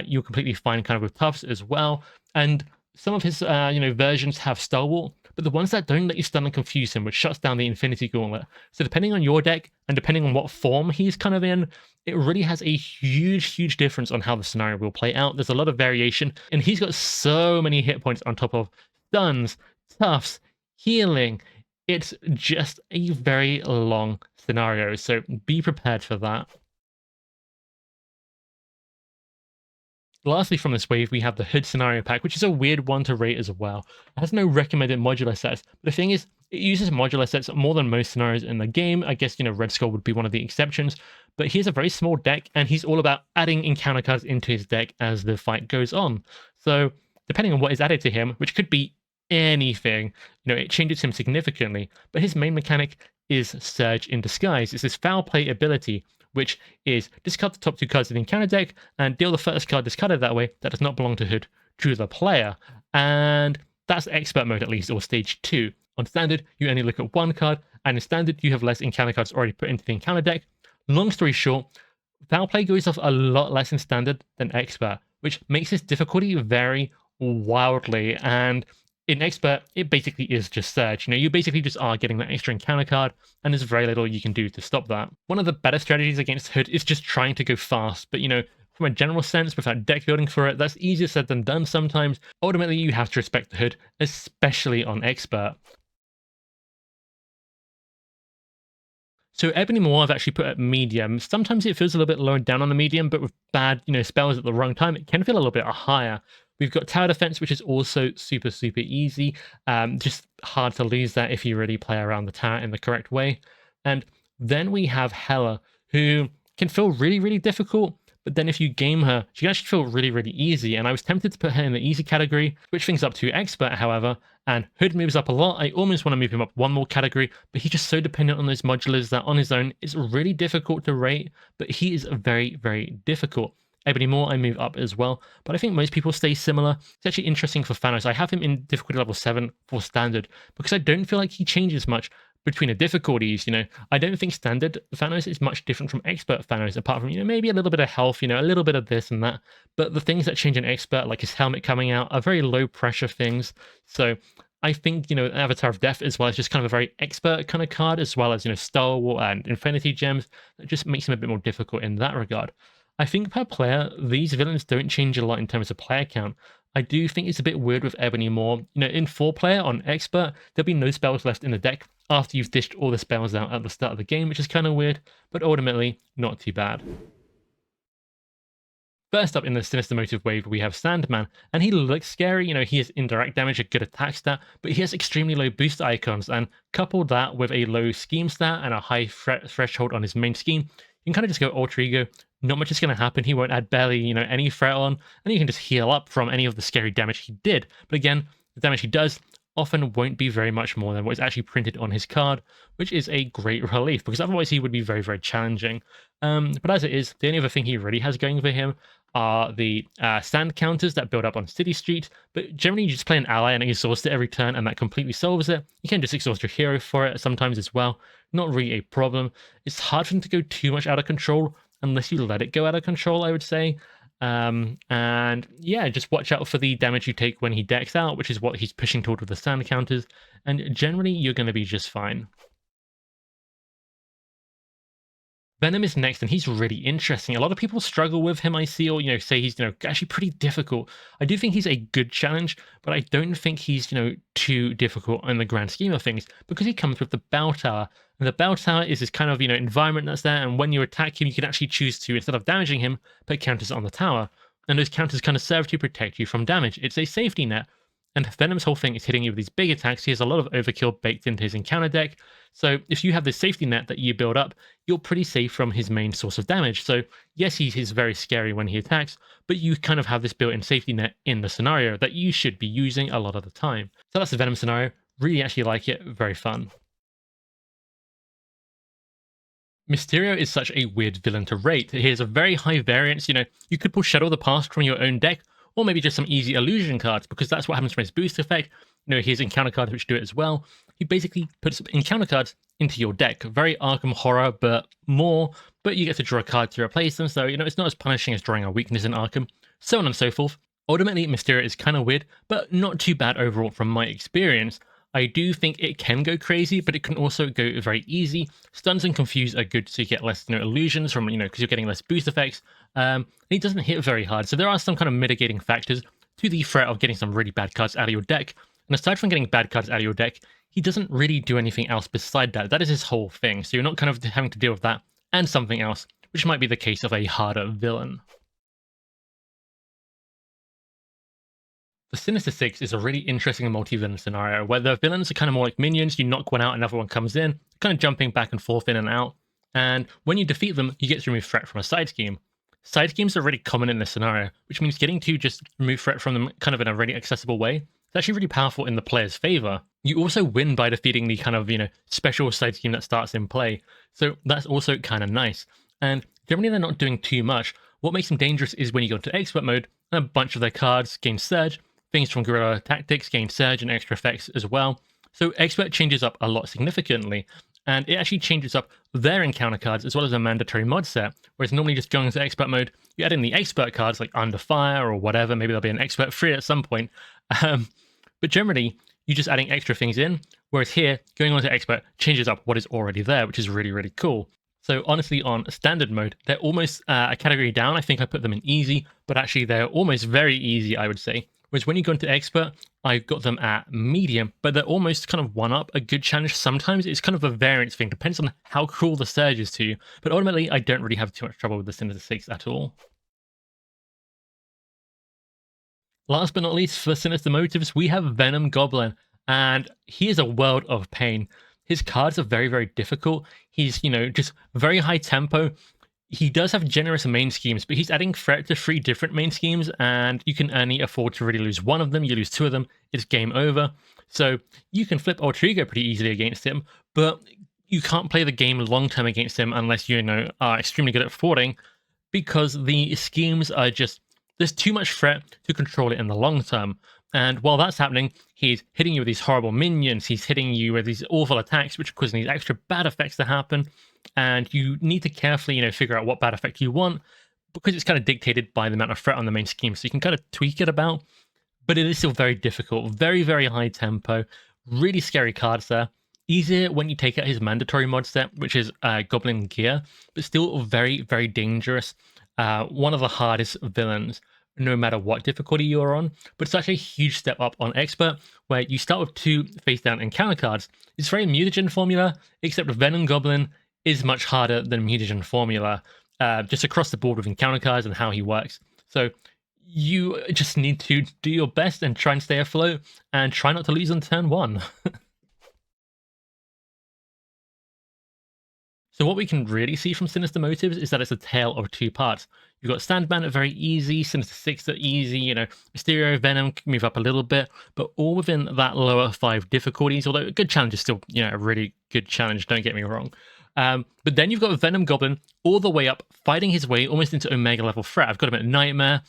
you're completely fine kind of with Tufts as well. And some of his versions have Stalwart, but the ones that don't let you stun and confuse him, which shuts down the Infinity Gauntlet. So depending on your deck and depending on what form he's kind of in, it really has a huge difference on how the scenario will play out. There's a lot of variation, and he's got so many hit points on top of stuns, Tufts, healing. It's just a very long scenario, so be prepared for that. Lastly, from this wave, we have the Hood Scenario Pack, which is a weird one to rate as well. It has no recommended modular sets, but the thing is, it uses modular sets more than most scenarios in the game. I guess, Red Skull would be one of the exceptions, but he has a very small deck, and he's all about adding encounter cards into his deck as the fight goes on. So, depending on what is added to him, which could be anything, it changes him significantly, but his main mechanic is Surge in Disguise. It's this foul play ability, which is discard the top 2 cards of the encounter deck and deal the first card discarded that way that does not belong to Hood to the player. And that's expert mode at least, or stage 2. On standard, you only look at 1 card, and in standard, you have less encounter cards already put into the encounter deck. Long story short, foul play goes off a lot less in standard than expert, which makes his difficulty vary wildly. And In Expert, it basically is just Surge. You basically just are getting that extra encounter card, and there's very little you can do to stop that. One of the better strategies against Hood is just trying to go fast, but from a general sense, without deck building for it, that's easier said than done sometimes. Ultimately, you have to respect the Hood, especially on Expert. So Ebony Maw I've actually put at medium. Sometimes it feels a little bit lower down on the medium, but with bad, spells at the wrong time, it can feel a little bit higher. We've got Tower Defense, which is also super, super easy. Just hard to lose that if you really play around the tower in the correct way. And then we have Hela, who can feel really, really difficult. But then if you game her, she can actually feel really, really easy. And I was tempted to put her in the easy category, switch things up to Expert, however. And Hood moves up a lot. I almost want to move him up one more category, but he's just so dependent on those modulars that on his own, it's really difficult to rate, but he is very, very difficult. Ebony Maw I move up as well, but I think most people stay similar. It's actually interesting for Thanos. I have him in difficulty level 7 for standard because I don't feel like he changes much between the difficulties. I don't think standard Thanos is much different from expert Thanos, apart from maybe a little bit of health, a little bit of this and that. But the things that change in expert, like his helmet coming out, are very low pressure things. So I think Avatar of Death as well is just kind of a very expert kind of card, as well as Star Wars and Infinity Gems. That just makes him a bit more difficult in that regard. I think per player, these villains don't change a lot in terms of player count. I do think it's a bit weird with Ebony Maw. In 4-player on Expert, there'll be no spells left in the deck after you've dished all the spells out at the start of the game, which is kind of weird, but ultimately, not too bad. First up in the Sinister Motive wave, we have Sandman, and he looks scary. He has indirect damage, a good attack stat, but he has extremely low boost icons, and couple that with a low scheme stat and a high threshold on his main scheme, you can kind of just go alter ego. Not much is going to happen. He won't add barely, any threat on, and you can just heal up from any of the scary damage he did. But again, the damage he does often won't be very much more than what is actually printed on his card, which is a great relief, because otherwise he would be very, very challenging. But as it is, the only other thing he really has going for him are the sand counters that build up on City Street, but generally you just play an ally and exhaust it every turn, and that completely solves it. You can just exhaust your hero for it sometimes as well. Not really a problem. It's hard for him to go too much out of control, unless you let it go out of control, I would say. And yeah, just watch out for the damage you take when he decks out, which is what he's pushing toward with the sand counters, and generally you're going to be just fine. Venom is next, and he's really interesting. A lot of people struggle with him, I see, or say he's actually pretty difficult. I do think he's a good challenge, but I don't think he's too difficult in the grand scheme of things, because he comes with the Bell Tower, and the Bell Tower is this kind of environment that's there, and when you attack him, you can actually choose to, instead of damaging him, put counters on the tower, and those counters kind of serve to protect you from damage. It's a safety net. And Venom's whole thing is hitting you with these big attacks. He has a lot of overkill baked into his encounter deck. So if you have this safety net that you build up, you're pretty safe from his main source of damage. So yes, he is very scary when he attacks, but you kind of have this built-in safety net in the scenario that you should be using a lot of the time. So that's the Venom scenario. Really actually like it. Very fun. Mysterio is such a weird villain to rate. He has a very high variance. You could pull Shadow of the Past from your own deck, or maybe just some easy illusion cards, because that's what happens from his boost effect. He has encounter cards which do it as well. He basically puts encounter cards into your deck. Very Arkham Horror, but more, but you get to draw a card to replace them, so it's not as punishing as drawing a weakness in Arkham, so on and so forth. Ultimately, Mysterio is kind of weird, but not too bad overall from my experience. I do think it can go crazy, but it can also go very easy. Stuns and Confuse are good, so you get less illusions from, because you're getting less boost effects. And he doesn't hit very hard, so there are some kind of mitigating factors to the threat of getting some really bad cards out of your deck. And aside from getting bad cards out of your deck, he doesn't really do anything else beside that. That is his whole thing, so you're not kind of having to deal with that and something else, which might be the case of a harder villain. The Sinister Six is a really interesting multi-villain scenario where the villains are kind of more like minions. You knock one out, another one comes in, kind of jumping back and forth in and out. And when you defeat them, you get to remove threat from a side scheme. Side schemes are really common in this scenario, which means getting to just remove threat from them kind of in a really accessible way. It's actually really powerful in the player's favor. You also win by defeating the kind of, special side scheme that starts in play. So that's also kind of nice. And generally they're not doing too much. What makes them dangerous is when you go into expert mode and a bunch of their cards gain surge. Things from Guerrilla Tactics gain surge and extra effects as well. So Expert changes up a lot significantly, and it actually changes up their encounter cards as well as a mandatory mod set, whereas normally just going into Expert mode, you add in the Expert cards like Under Fire or whatever, maybe there'll be an Expert 3 at some point. But generally, you're just adding extra things in, whereas here, going on to expert changes up what is already there, which is really, really cool. So honestly, on standard mode, they're almost a category down. I think I put them in easy, but actually they're almost very easy, I would say. Whereas when you go into expert, I've got them at medium, but they're almost kind of one up a good challenge. Sometimes it's kind of a variance thing, depends on how cool the surge is to you. But ultimately, I don't really have too much trouble with the Sinister Six at all. Last but not least, for Sinister Motives, we have Venom Goblin, and he is a world of pain. His cards are very, very difficult. He's, just very high tempo. He does have generous main schemes, but he's adding threat to 3 different main schemes, and you can only afford to really lose one of them. You lose 2 of them, it's game over. So you can flip Alter Ego pretty easily against him, but you can't play the game long-term against him unless you are extremely good at thwarting, because the schemes are just, there's too much threat to control it in the long term. And while that's happening, he's hitting you with these horrible minions, he's hitting you with these awful attacks, which are causing these extra bad effects to happen. And you need to carefully, figure out what bad effect you want, because it's kind of dictated by the amount of threat on the main scheme. So you can kind of tweak it about, but it is still very difficult, very, very high tempo, really scary cards there. Easier when you take out his mandatory mod set, which is Goblin Gear, but still very, very dangerous. One of the hardest villains, no matter what difficulty you're on, but such a huge step up on expert, where you start with 2 face down encounter cards. It's very Mutagen Formula, except Venom Goblin is much harder than Mutagen Formula, just across the board with encounter cards and how he works. So you just need to do your best and try and stay afloat, and try not to lose on turn 1. So what we can really see from Sinister Motives is that it's a tale of 2 parts. You've got Sandman at very easy, Sinister Six at easy, Mysterio, Venom can move up a little bit, but all within that lower 5 difficulties, although a good challenge is still, a really good challenge, don't get me wrong. But then you've got Venom Goblin all the way up, fighting his way almost into Omega level threat. I've got him at Nightmare.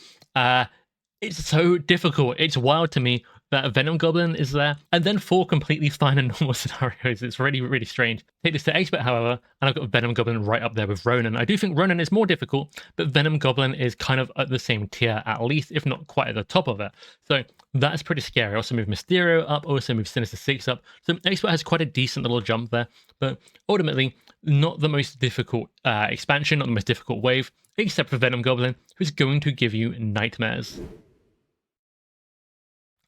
It's so difficult. It's wild to me that Venom Goblin is there, and then 4 completely fine and normal scenarios. It's really, really strange. Take this to expert, however, and I've got Venom Goblin right up there with Ronan. I do think Ronan is more difficult, but Venom Goblin is kind of at the same tier, at least, if not quite at the top of it. So that's pretty scary. I also move Mysterio up, also move Sinister Six up. So expert has quite a decent little jump there, but ultimately, not the most difficult expansion, not the most difficult wave, except for Venom Goblin, who's going to give you nightmares.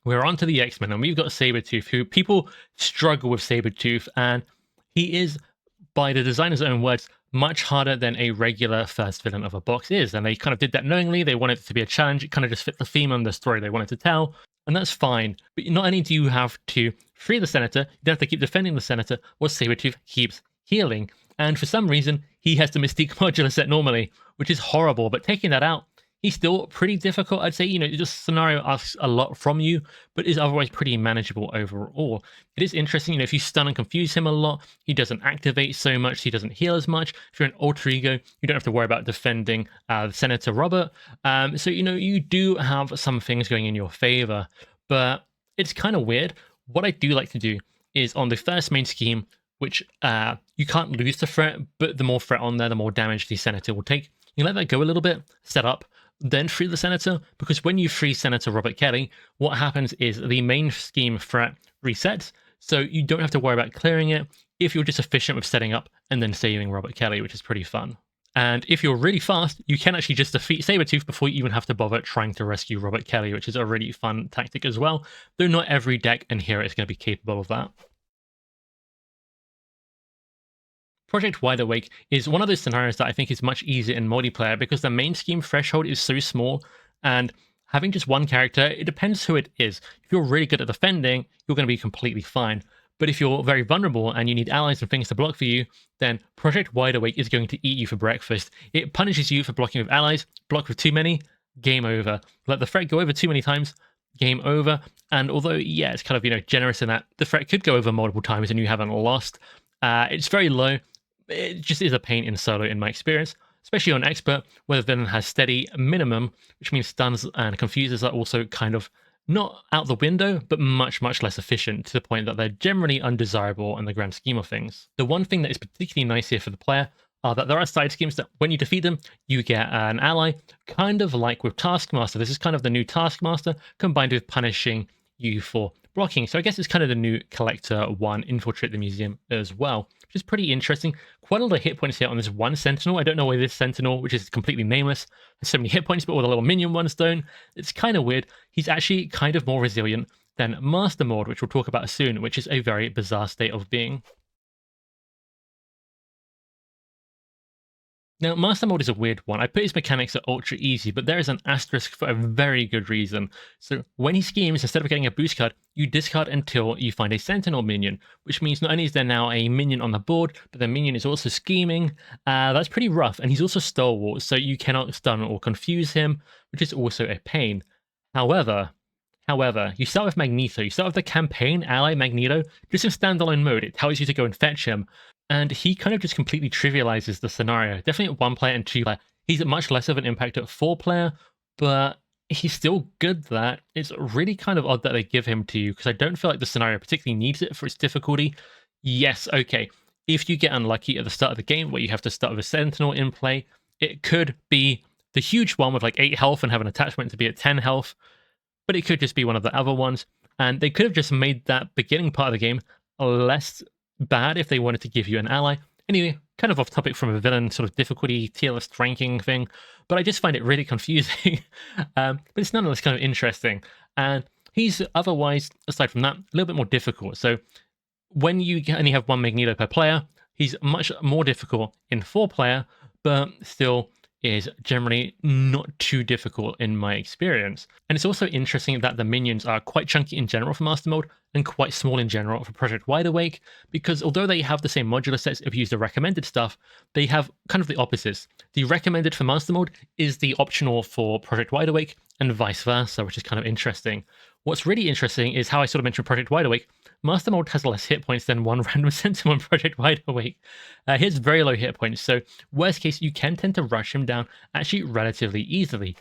We're on to the X-Men, and we've got Sabretooth, who people struggle with Sabretooth, and he is, by the designer's own words, much harder than a regular first villain of a box is. And they kind of did that knowingly. They wanted it to be a challenge. It kind of just fit the theme and the story they wanted to tell, and that's fine. But not only do you have to free the Senator, you don't have to keep defending the Senator, or Sabretooth keeps healing. And for some reason, he has the Mystique modular set normally, which is horrible. But taking that out, he's still pretty difficult. I'd say, just scenario asks a lot from you, but is otherwise pretty manageable overall. It is interesting, if you stun and confuse him a lot, he doesn't activate so much, he doesn't heal as much. If you're an alter ego, you don't have to worry about defending Senator Robert. So, you do have some things going in your favor, but it's kind of weird. What I do like to do is on the first main scheme, which you can't lose the threat, but the more threat on there, the more damage the Senator will take. You let that go a little bit, set up, then free the Senator, because when you free Senator Robert Kelly, what happens is the main scheme threat resets, so you don't have to worry about clearing it if you're just efficient with setting up and then saving Robert Kelly, which is pretty fun. And if you're really fast, you can actually just defeat Sabretooth before you even have to bother trying to rescue Robert Kelly, which is a really fun tactic as well, though not every deck and hero is going to be capable of that. Project Wideawake is one of those scenarios that I think is much easier in multiplayer because the main scheme threshold is so small, and having just one character, it depends who it is. If you're really good at defending, you're going to be completely fine. But if you're very vulnerable and you need allies and things to block for you, then Project Wideawake is going to eat you for breakfast. It punishes you for blocking with allies, block with too many, game over. Let the threat go over too many times, game over. And although, yeah, it's kind of, generous in that the threat could go over multiple times and you haven't lost, it's very low. It just is a pain in solo in my experience, especially on expert, where the villain has steady minimum, which means stuns and confuses are also kind of not out the window, but much, much less efficient, to the point that they're generally undesirable in the grand scheme of things. The one thing that is particularly nice here for the player are that there are side schemes that when you defeat them, you get an ally, kind of like with Taskmaster. This is kind of the new Taskmaster, combined with punishing you for blocking. So I guess it's kind of the new Collector 1 Infiltrate the Museum as well, which is pretty interesting. Quite a lot of hit points here on this one Sentinel. I don't know why this Sentinel, which is completely nameless, has so many hit points, but all the little minion ones don't. It's kind of weird. He's actually kind of more resilient than Master Mode, which we'll talk about soon, which is a very bizarre state of being. Now, Master Mode is a weird one. I put his mechanics at ultra easy, but there is an asterisk for a very good reason. So when he schemes, instead of getting a boost card, you discard until you find a Sentinel minion, which means not only is there now a minion on the board, but the minion is also scheming. That's pretty rough, and he's also stalwart, so you cannot stun or confuse him, which is also a pain. However, you start with Magneto. You start with the campaign ally Magneto, just in standalone mode. It tells you to go and fetch him. And he kind of just completely trivializes the scenario. Definitely at 1 player and 2 player. He's much less of an impact at 4 player, but he's still good that. It's really kind of odd that they give him to you, because I don't feel like the scenario particularly needs it for its difficulty. Yes, okay. If you get unlucky at the start of the game where you have to start with a Sentinel in play, it could be the huge one with like 8 health and have an attachment to be at 10 health, but it could just be one of the other ones. And they could have just made that beginning part of the game less bad if they wanted to give you an ally. Anyway, kind of off topic from a villain sort of difficulty tier list ranking thing, but I just find it really confusing. But it's nonetheless kind of interesting. And he's otherwise, aside from that, a little bit more difficult. So when you only have 1 Magneto per player, he's much more difficult in 4 player, but still is generally not too difficult in my experience. And it's also interesting that the minions are quite chunky in general for Master Mode and quite small in general for Project Wideawake, because although they have the same modular sets if you use the recommended stuff, they have kind of the opposites. The recommended for Master Mode is the optional for Project Wideawake and vice versa, which is kind of interesting. What's really interesting is how I sort of mentioned Project Wideawake. Master Mode has less hit points than one random Sentinel in Project Wideawake. He has very low hit points, so worst case, you can tend to rush him down actually relatively easily.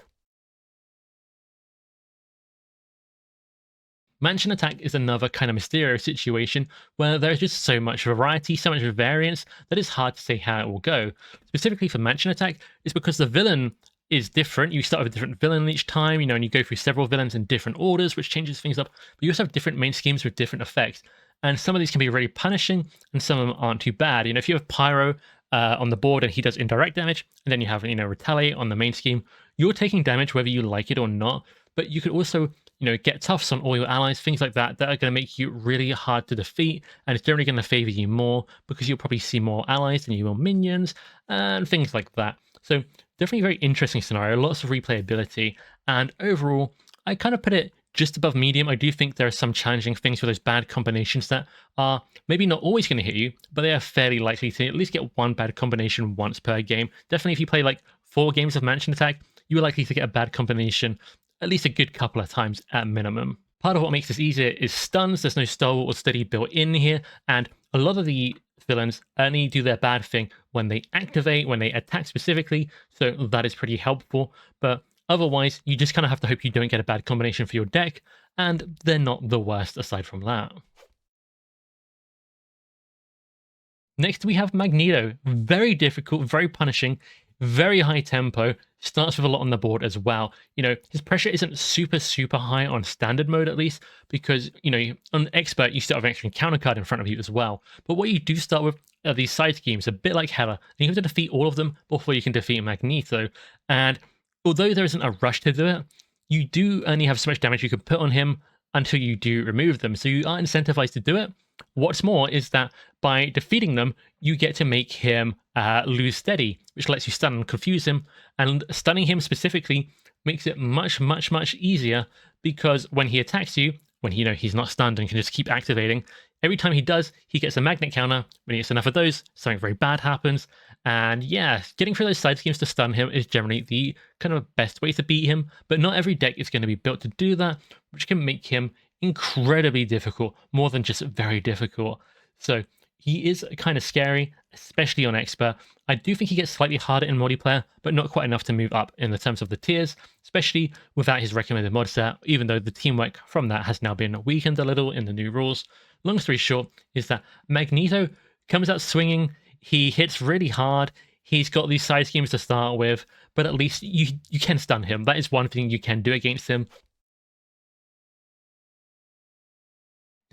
Mansion Attack is another kind of Mysterio situation where there's just so much variety, so much variance, that it's hard to say how it will go. Specifically for Mansion Attack, it's because the villain is different. You start with a different villain each time, and you go through several villains in different orders, which changes things up. But you also have different main schemes with different effects. And some of these can be really punishing, and some of them aren't too bad. If you have Pyro on the board and he does indirect damage, and then you have, Retaliate on the main scheme, you're taking damage whether you like it or not. But you could also, get toughs on all your allies, things like that, that are going to make you really hard to defeat, and it's generally going to favor you more because you'll probably see more allies than you will minions, and things like that. So definitely a very interesting scenario, lots of replayability, and overall, I kind of put it just above medium. I do think there are some challenging things with those bad combinations that are maybe not always going to hit you, but they are fairly likely to at least get one bad combination once per game. Definitely if you play like 4 games of Mansion Attack, you are likely to get a bad combination at least a good couple of times at minimum. Part of what makes this easier is stuns. There's no stalwart or steady built in here, and a lot of the villains only do their bad thing when they activate, when they attack specifically, so that is pretty helpful. But otherwise, you just kind of have to hope you don't get a bad combination for your deck, and they're not the worst aside from that. Next, we have Magneto. Very difficult, very punishing, very high tempo, starts with a lot on the board as well. His pressure isn't super high on standard mode, at least, because, on expert, you start with an extra counter card in front of you as well. But what you do start with are these side schemes, a bit like Hela, and you have to defeat all of them before you can defeat Magneto. And although there isn't a rush to do it, you do only have so much damage you can put on him until you do remove them, so you are incentivized to do it. What's more is that by defeating them, you get to make him lose steady, which lets you stun and confuse him, and stunning him specifically makes it much easier, because when he attacks you, when he's not stunned and can just keep activating, every time he does, he gets a magnet counter. When he gets enough of those, something very bad happens. And yeah, getting through those side schemes to stun him is generally the kind of best way to beat him, but not every deck is going to be built to do that, which can make him incredibly difficult, more than just very difficult. So he is kind of scary, especially on expert. I do think he gets slightly harder in multiplayer, but not quite enough to move up in the terms of the tiers, especially without his recommended mod set, even though the teamwork from that has now been weakened a little in the new rules. Long story short is that Magneto comes out swinging, he hits really hard, he's got these side schemes to start with, but at least you can stun him. That is one thing you can do against him.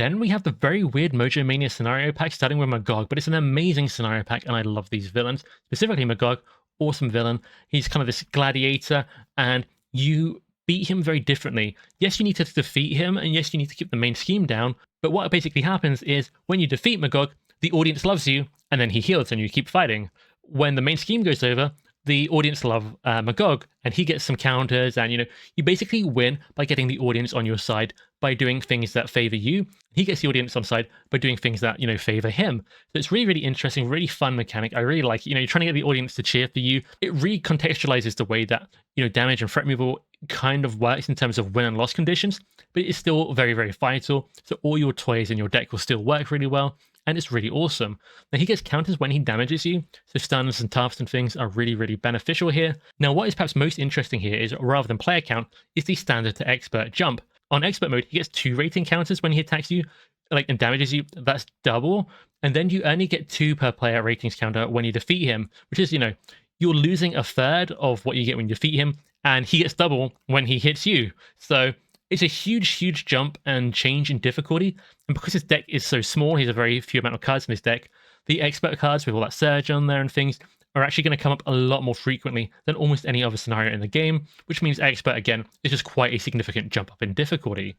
Then we have the very weird Mojo Mania scenario pack starting with MaGog, but it's an amazing scenario pack and I love these villains. Specifically MaGog, awesome villain. He's kind of this gladiator and you beat him very differently. Yes, you need to defeat him and yes, you need to keep the main scheme down, but what basically happens is when you defeat MaGog, the audience loves you and then he heals and you keep fighting. When the main scheme goes over, the audience love MaGog and he gets some counters and you basically win by getting the audience on your side by doing things that favor you. He gets the audience on side by doing things that favor him. So it's really, really interesting, really fun mechanic. I really like you're trying to get the audience to cheer for you. It recontextualizes the way that damage and threat removal kind of works in terms of win and loss conditions, but it's still very, very vital. So all your toys in your deck will still work really well. And it's really awesome. Now he gets counters when he damages you, so stuns and tufts and things are really, really beneficial here. Now what is perhaps most interesting here is, rather than player count, is the standard to expert jump. On expert mode, he gets 2 rating counters when he attacks you, and damages you, that's double. And then you only get 2 per player ratings counter when you defeat him, which is, you're losing a third of what you get when you defeat him, and he gets double when he hits you. So it's a huge, huge jump and change in difficulty. And because his deck is so small, he has a very few amount of cards in his deck, the expert cards with all that surge on there and things are actually going to come up a lot more frequently than almost any other scenario in the game, which means expert, again, is just quite a significant jump up in difficulty.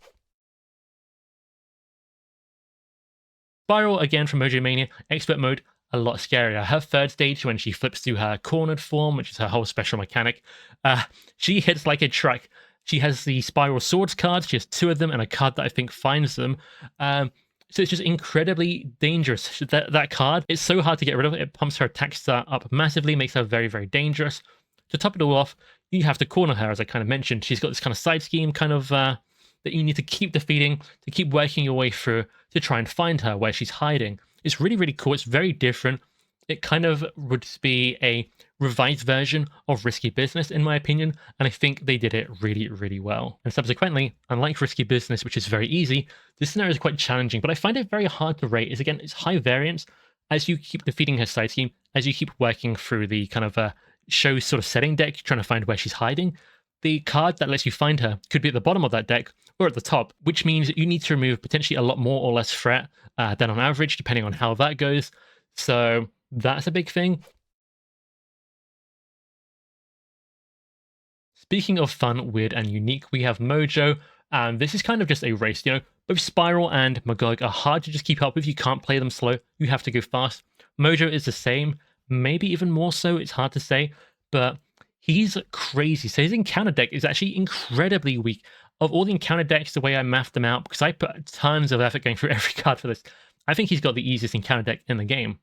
Spiral, again, from Mojo Mania, expert mode, a lot scarier. Her third stage, when she flips to her cornered form, which is her whole special mechanic, she hits like a truck. She has the Spiral Swords cards. She has 2 of them and a card that I think finds them. So it's just incredibly dangerous. That card, it's so hard to get rid of. It pumps her attack stat up massively, makes her very, very dangerous. To top it all off, you have to corner her, as I kind of mentioned. She's got this kind of side scheme that you need to keep defeating, to keep working your way through to try and find her where she's hiding. It's really, really cool. It's very different. It kind of would be a revised version of Risky Business, in my opinion, and I think they did it really, really well. And subsequently, unlike Risky Business, which is very easy, this scenario is quite challenging, but I find it very hard to rate. Again, it's high variance as you keep defeating her side scheme, as you keep working through the kind of show sort of setting deck, trying to find where she's hiding. The card that lets you find her could be at the bottom of that deck or at the top, which means you need to remove potentially a lot more or less threat than on average, depending on how that goes. So that's a big thing. Speaking of fun, weird, and unique, we have Mojo, and this is kind of just a race. Both Spiral and MaGog are hard to just keep up with. You can't play them slow. You have to go fast. Mojo is the same, maybe even more so. It's hard to say, but he's crazy. So his encounter deck is actually incredibly weak. Of all the encounter decks, the way I mathed them out, because I put tons of effort going through every card for this, I think he's got the easiest encounter deck in the game.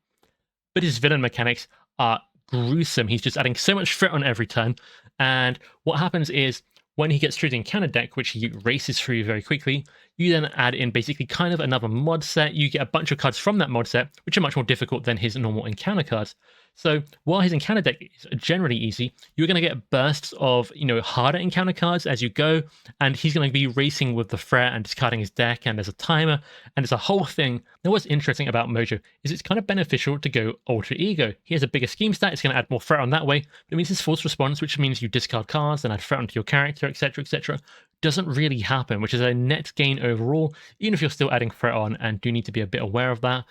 But his villain mechanics are gruesome. He's just adding so much threat on every turn. And what happens is when he gets through the encounter deck, which he races through very quickly, you then add in basically kind of another mod set. You get a bunch of cards from that mod set, which are much more difficult than his normal encounter cards. So while his encounter deck is generally easy, you're going to get bursts of, harder encounter cards as you go, and he's going to be racing with the threat and discarding his deck, and there's a timer, and there's a whole thing. Now what's interesting about Mojo is it's kind of beneficial to go Alter Ego. He has a bigger scheme stat, it's going to add more threat on that way, but it means his force response, which means you discard cards and add threat onto your character, etc., etc., doesn't really happen, which is a net gain overall, even if you're still adding threat on and do need to be a bit aware of that.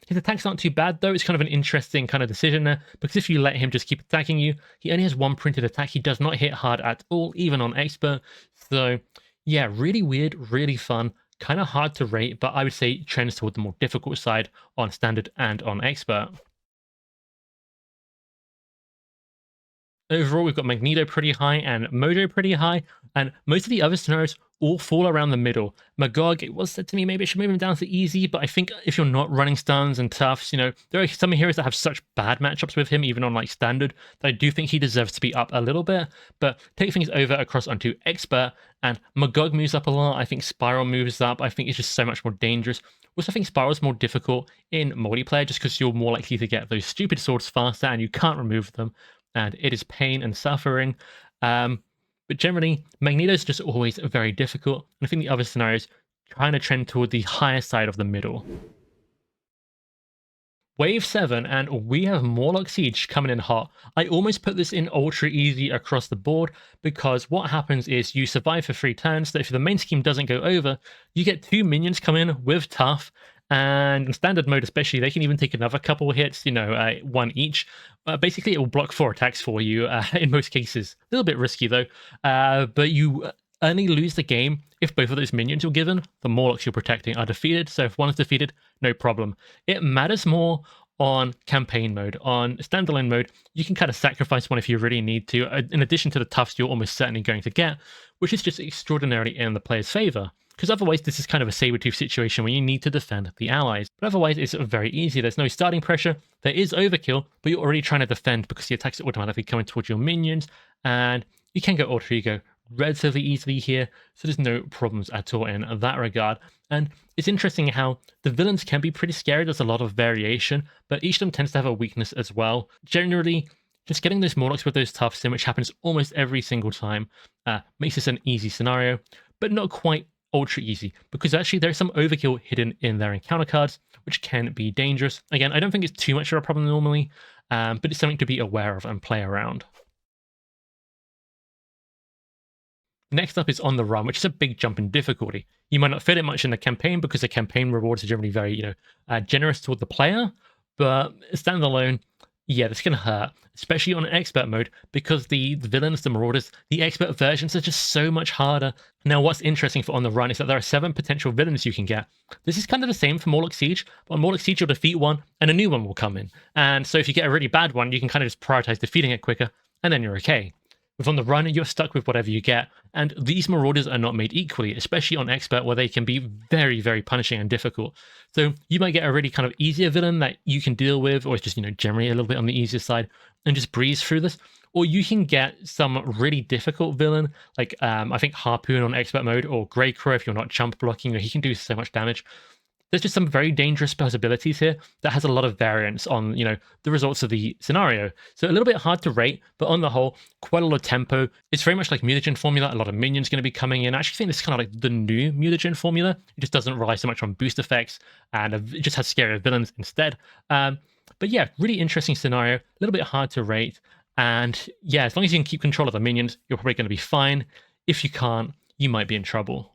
His attacks aren't too bad though. It's kind of an interesting kind of decision there, because if you let him just keep attacking you, he only has 1 printed attack. He does not hit hard at all, even on expert. So yeah, really weird, really fun, kind of hard to rate, but I would say trends toward the more difficult side on standard and on expert. Overall, we've got Magneto pretty high and Mojo pretty high, and most of the other scenarios all fall around the middle. MaGog, it was said to me maybe I should move him down to easy, but I think if you're not running stuns and tufts, there are some heroes that have such bad matchups with him, even on standard, that I do think he deserves to be up a little bit. But take things over across onto expert, and MaGog moves up a lot. I think Spiral moves up. I think it's just so much more dangerous. Also, I think Spiral's more difficult in multiplayer just because you're more likely to get those stupid swords faster and you can't remove them. And it is pain and suffering. But generally, Magneto's just always very difficult. And I think the other scenarios kind of trend toward the higher side of the middle. Wave 7, and we have Morlock Siege coming in hot. I almost put this in ultra easy across the board, because what happens is you survive for 3 turns, so if the main scheme doesn't go over, you get 2 minions come in with Tough, and in standard mode especially, they can even take another couple of hits, 1 each. Basically, it will block 4 attacks for you in most cases. A little bit risky though, but you only lose the game if both of those minions you're given, the Morlocks you're protecting, are defeated. So if one is defeated, no problem. It matters more on campaign mode. On standalone mode, you can kind of sacrifice one if you really need to, in addition to the toughs you're almost certainly going to get, which is just extraordinarily in the player's favor. Because otherwise, this is kind of a Sabretooth situation where you need to defend the allies. But otherwise, it's very easy. There's no starting pressure. There is overkill, but you're already trying to defend because the attacks are automatically coming towards your minions, and you can go alter ego relatively easily here, so there's no problems at all in that regard. And it's interesting how the villains can be pretty scary. There's a lot of variation, but each of them tends to have a weakness as well. Generally, just getting those Morlocks with those toughs in, which happens almost every single time, makes this an easy scenario, but not quite ultra easy, because actually there's some overkill hidden in their encounter cards, which can be dangerous. Again, I don't think it's too much of a problem normally, but it's something to be aware of and play around. Next up is On the Run, which is a big jump in difficulty. You might not feel it much in the campaign because the campaign rewards are generally very, generous toward the player, but standalone, yeah, this can hurt, especially on expert mode, because the villains, the marauders, the expert versions are just so much harder. Now, what's interesting for On the Run is that there are 7 potential villains you can get. This is kind of the same for Morlock Siege, but on Morlock Siege you'll defeat one and a new one will come in. And so if you get a really bad one, you can kind of just prioritize defeating it quicker, and then you're okay. With On the Run, you're stuck with whatever you get, and these marauders are not made equally, especially on expert, where they can be very, very punishing and difficult. So you might get a really kind of easier villain that you can deal with, or it's just, generally a little bit on the easier side, and just breeze through this. Or you can get some really difficult villain, like I think Harpoon on expert mode, or Grey Crow if you're not chump blocking, he can do so much damage. There's just some very dangerous possibilities here that has a lot of variance on, the results of the scenario. So a little bit hard to rate, but on the whole, quite a lot of tempo. It's very much like Mutagen Formula. A lot of minions going to be coming in. I actually think this is kind of like the new Mutagen Formula. It just doesn't rely so much on boost effects, and it just has scarier villains instead. But yeah, really interesting scenario. A little bit hard to rate. And yeah, as long as you can keep control of the minions, you're probably going to be fine. If you can't, you might be in trouble.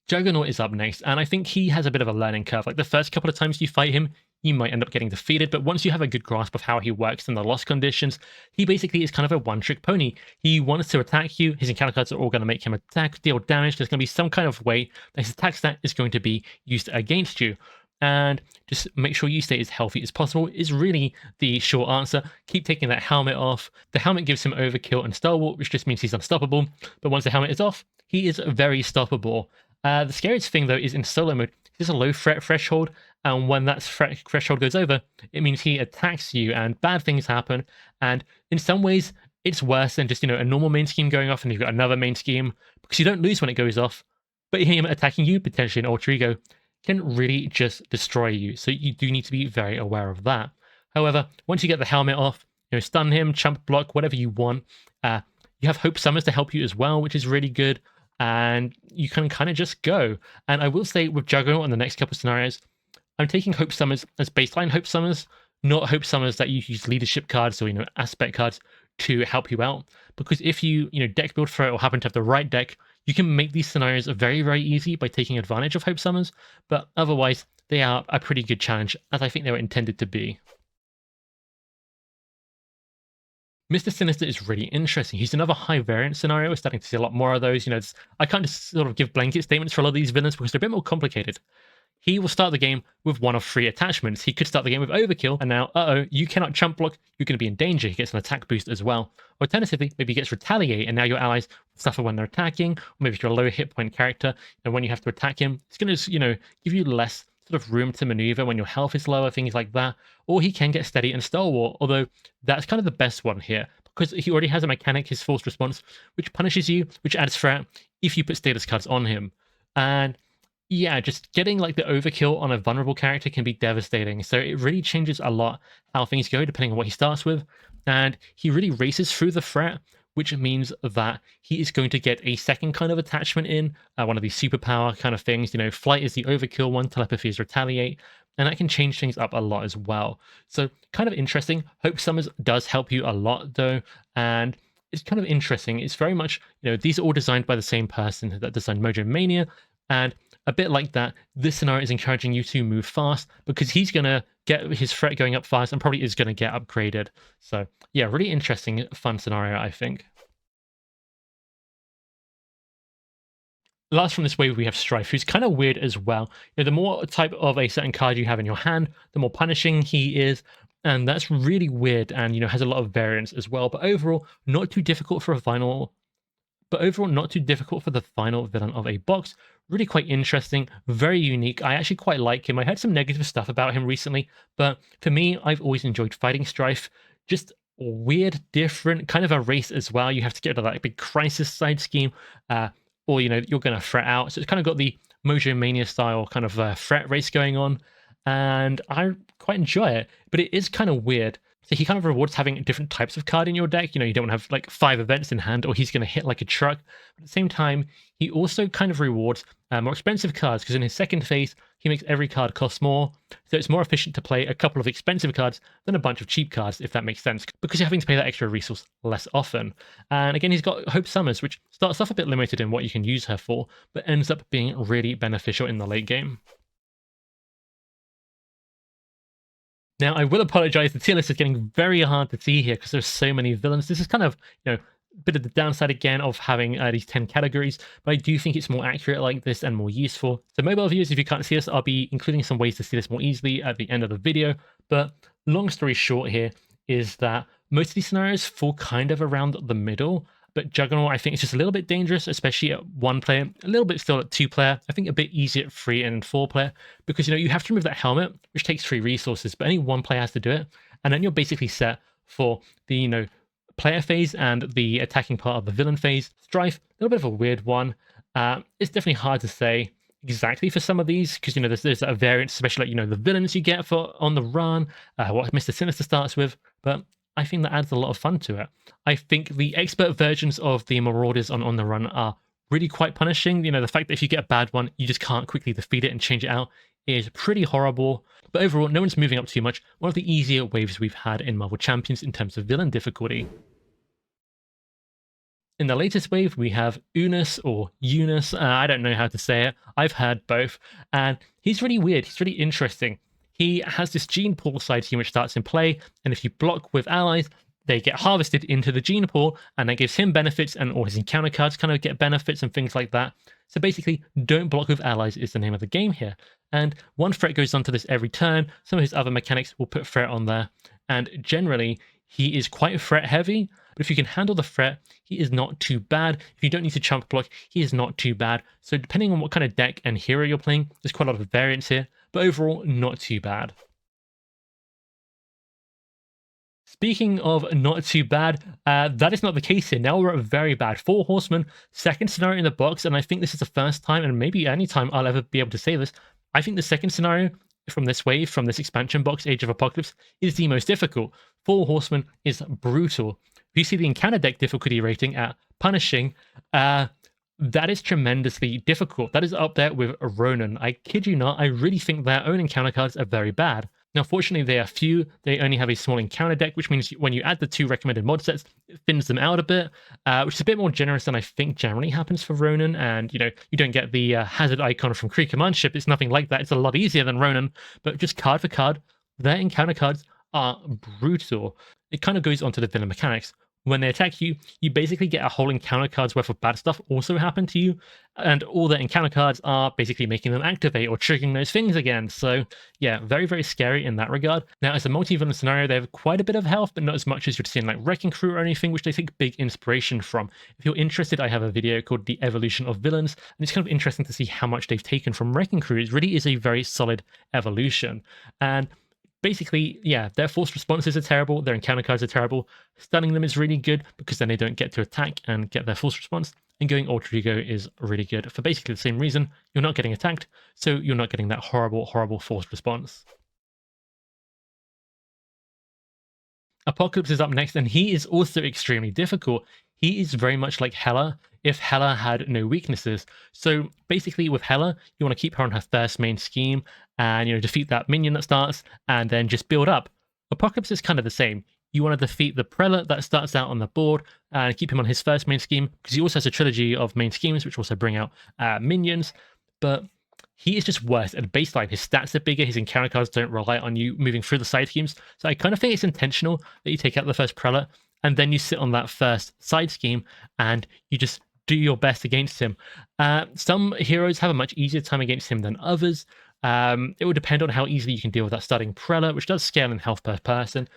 Juggernaut is up next, and I think he has a bit of a learning curve. Like the first couple of times you fight him, you might end up getting defeated, but once you have a good grasp of how he works in the loss conditions, he basically is kind of a one-trick pony. He wants to attack you, his encounter cards are all going to make him attack, deal damage, there's going to be some kind of way that his attack stat is going to be used against you. And just make sure you stay as healthy as possible is really the short answer. Keep taking that helmet off. The helmet gives him overkill and stalwart, which just means he's unstoppable, but once the helmet is off, he is very stoppable. The scariest thing, though, is in solo mode, there's a low threat threshold, and when that threat threshold goes over, it means he attacks you, and bad things happen, and in some ways, it's worse than just, a normal main scheme going off, and you've got another main scheme, because you don't lose when it goes off, but him attacking you, potentially an alter ego, can really just destroy you, so you do need to be very aware of that. However, once you get the helmet off, stun him, chump block, whatever you want, you have Hope Summers to help you as well, which is really good. And you can kind of just go. And I will say with Juggernaut in the next couple of scenarios, I'm taking Hope Summers as baseline Hope Summers, not Hope Summers that you use leadership cards or, aspect cards to help you out. Because if you, deck build for it or happen to have the right deck, you can make these scenarios very, very easy by taking advantage of Hope Summers. But otherwise, they are a pretty good challenge, as I think they were intended to be. Mr. Sinister is really interesting. He's another high variant scenario. We're starting to see a lot more of those. I can't just sort of give blanket statements for a lot of these villains because they're a bit more complicated. He will start the game with one of 3 attachments. He could start the game with overkill, and now, you cannot chump block, you're going to be in danger. He gets an attack boost as well. Alternatively, maybe he gets retaliate, and now your allies suffer when they're attacking, or maybe if you're a low hit point character, and when you have to attack him, it's going to, give you less sort of room to maneuver when your health is lower, things like that. Or he can get steady and stalwart, although that's kind of the best one here, because he already has a mechanic, his forced response, which punishes you, which adds threat if you put status cards on him. And yeah, just getting like the overkill on a vulnerable character can be devastating. So it really changes a lot how things go depending on what he starts with. And he really races through the threat which means that he is going to get a second kind of attachment in, one of these superpower kind of things. You know, flight is the overkill one, telepathy is retaliate, and that can change things up a lot as well. So kind of interesting. Hope Summers does help you a lot though, and it's kind of interesting. It's very much, you know, these are all designed by the same person that designed Mojo Mania, and a bit like that, this scenario is encouraging you to move fast because he's going to get his threat going up fast and probably is going to get upgraded. So yeah, really interesting, fun scenario, I think. Last from this wave, we have Stryfe, who's kind of weird as well. You know, the more type of a certain card you have in your hand, the more punishing he is. And that's really weird and, you know, has a lot of variance as well. But overall, not too difficult for a final not too difficult for the final villain of a box. Really quite interesting, very unique. I actually quite like him. I heard some negative stuff about him recently, but for me, I've always enjoyed fighting Stryfe. Just weird, different, kind of a race as well. You have to get to that big crisis side scheme, or, you know, you're going to fret out. So it's kind of got the Mojo Mania style kind of fret race going on, and I quite enjoy it, but it is kind of weird. So he kind of rewards having different types of card in your deck. You know, you don't want to have like 5 events in hand or he's going to hit like a truck. But at the same time, he also kind of rewards more expensive cards because in his second phase, he makes every card cost more. So it's more efficient to play a couple of expensive cards than a bunch of cheap cards, if that makes sense, because you're having to pay that extra resource less often. And again, he's got Hope Summers, which starts off a bit limited in what you can use her for, but ends up being really beneficial in the late game. Now, I will apologize, the tier list is getting very hard to see here because there's so many villains. This is kind of, you know, a bit of the downside again of having these 10 categories, but I do think it's more accurate like this and more useful. So mobile viewers, if you can't see this, I'll be including some ways to see this more easily at the end of the video. But long story short here is that most of these scenarios fall kind of around the middle. But Juggernaut, I think, is just a little bit dangerous, especially at 1 player, a little bit still at 2 player. I think a bit easier at 3 and 4 player, because, you know, you have to remove that helmet, which takes 3 resources, but only 1 player has to do it. And then you're basically set for the, you know, player phase and the attacking part of the villain phase. Stryfe, a little bit of a weird one. It's definitely hard to say exactly for some of these, because, you know, there's a variance, especially like, you know, the villains you get for on the run, what Mr. Sinister starts with, but I think that adds a lot of fun to it. I think the expert versions of the Marauders on the run are really quite punishing. You know, the fact that if you get a bad one, you just can't quickly defeat it and change it out is pretty horrible. But overall, no one's moving up too much. One of the easier waves we've had in Marvel Champions in terms of villain difficulty. In the latest wave, we have Unus or Unus. I don't know how to say it. I've heard both. And he's really weird. He's really interesting. He has this gene pool side scheme which starts in play, and if you block with allies, they get harvested into the gene pool, and that gives him benefits, and all his encounter cards kind of get benefits and things like that. So basically, don't block with allies is the name of the game here. And 1 threat goes onto this every turn. Some of his other mechanics will put threat on there. And generally, he is quite threat heavy, but if you can handle the threat, he is not too bad. If you don't need to chunk block, he is not too bad. So depending on what kind of deck and hero you're playing, there's quite a lot of variance here, but overall, not too bad. Speaking of not too bad, that is not the case here. Now we're at very bad. 4 Horsemen, second scenario in the box, and I think this is the first time, and maybe any time I'll ever be able to say this, I think the second scenario from this wave, from this expansion box, Age of Apocalypse, is the most difficult. 4 Horsemen is brutal. If you see the encounter deck difficulty rating at punishing, that is tremendously difficult. That is up there with Ronan. I kid you not, I really think their own encounter cards are very bad. Now, fortunately, they are few. They only have a small encounter deck, which means when you add the 2 recommended mod sets, it thins them out a bit, which is a bit more generous than I think generally happens for Ronan. And, you know, you don't get the hazard icon from Kree Command Ship. It's nothing like that. It's a lot easier than Ronan, but just card for card, their encounter cards are brutal. It kind of goes onto the villain mechanics. When they attack you, you basically get a whole encounter card's worth of bad stuff also happen to you, and all the encounter cards are basically making them activate or triggering those things again. So yeah, very, very scary in that regard. Now, as a multi-villain scenario, they have quite a bit of health, but not as much as you'd see in like Wrecking Crew or anything, which they take big inspiration from. If you're interested, I have a video called The Evolution of Villains, and it's kind of interesting to see how much they've taken from Wrecking Crew. It really is a very solid evolution. And basically, yeah, their force responses are terrible, their encounter cards are terrible. Stunning them is really good because then they don't get to attack and get their force response. And going Alter Ego is really good for basically the same reason. You're not getting attacked, so you're not getting that horrible, horrible force response. Apocalypse is up next, and he is also extremely difficult. he is very much like Hela if Hela had no weaknesses. So basically with Hela, you want to keep her on her first main scheme and, defeat that minion that starts and then just build up. Apocalypse is kind of the same. You want to defeat the prelate that starts out on the board and keep him on his first main scheme, because he also has a trilogy of main schemes which also bring out minions. But he is just worse at baseline. His stats are bigger, his encounter cards don't rely on you moving through the side schemes. So I kind of think it's intentional that you take out the first prelate and then you sit on that first side scheme and you just do your best against him. Some heroes have a much easier time against him than others. It will depend on how easily you can deal with that starting prelate, which does scale in health per person.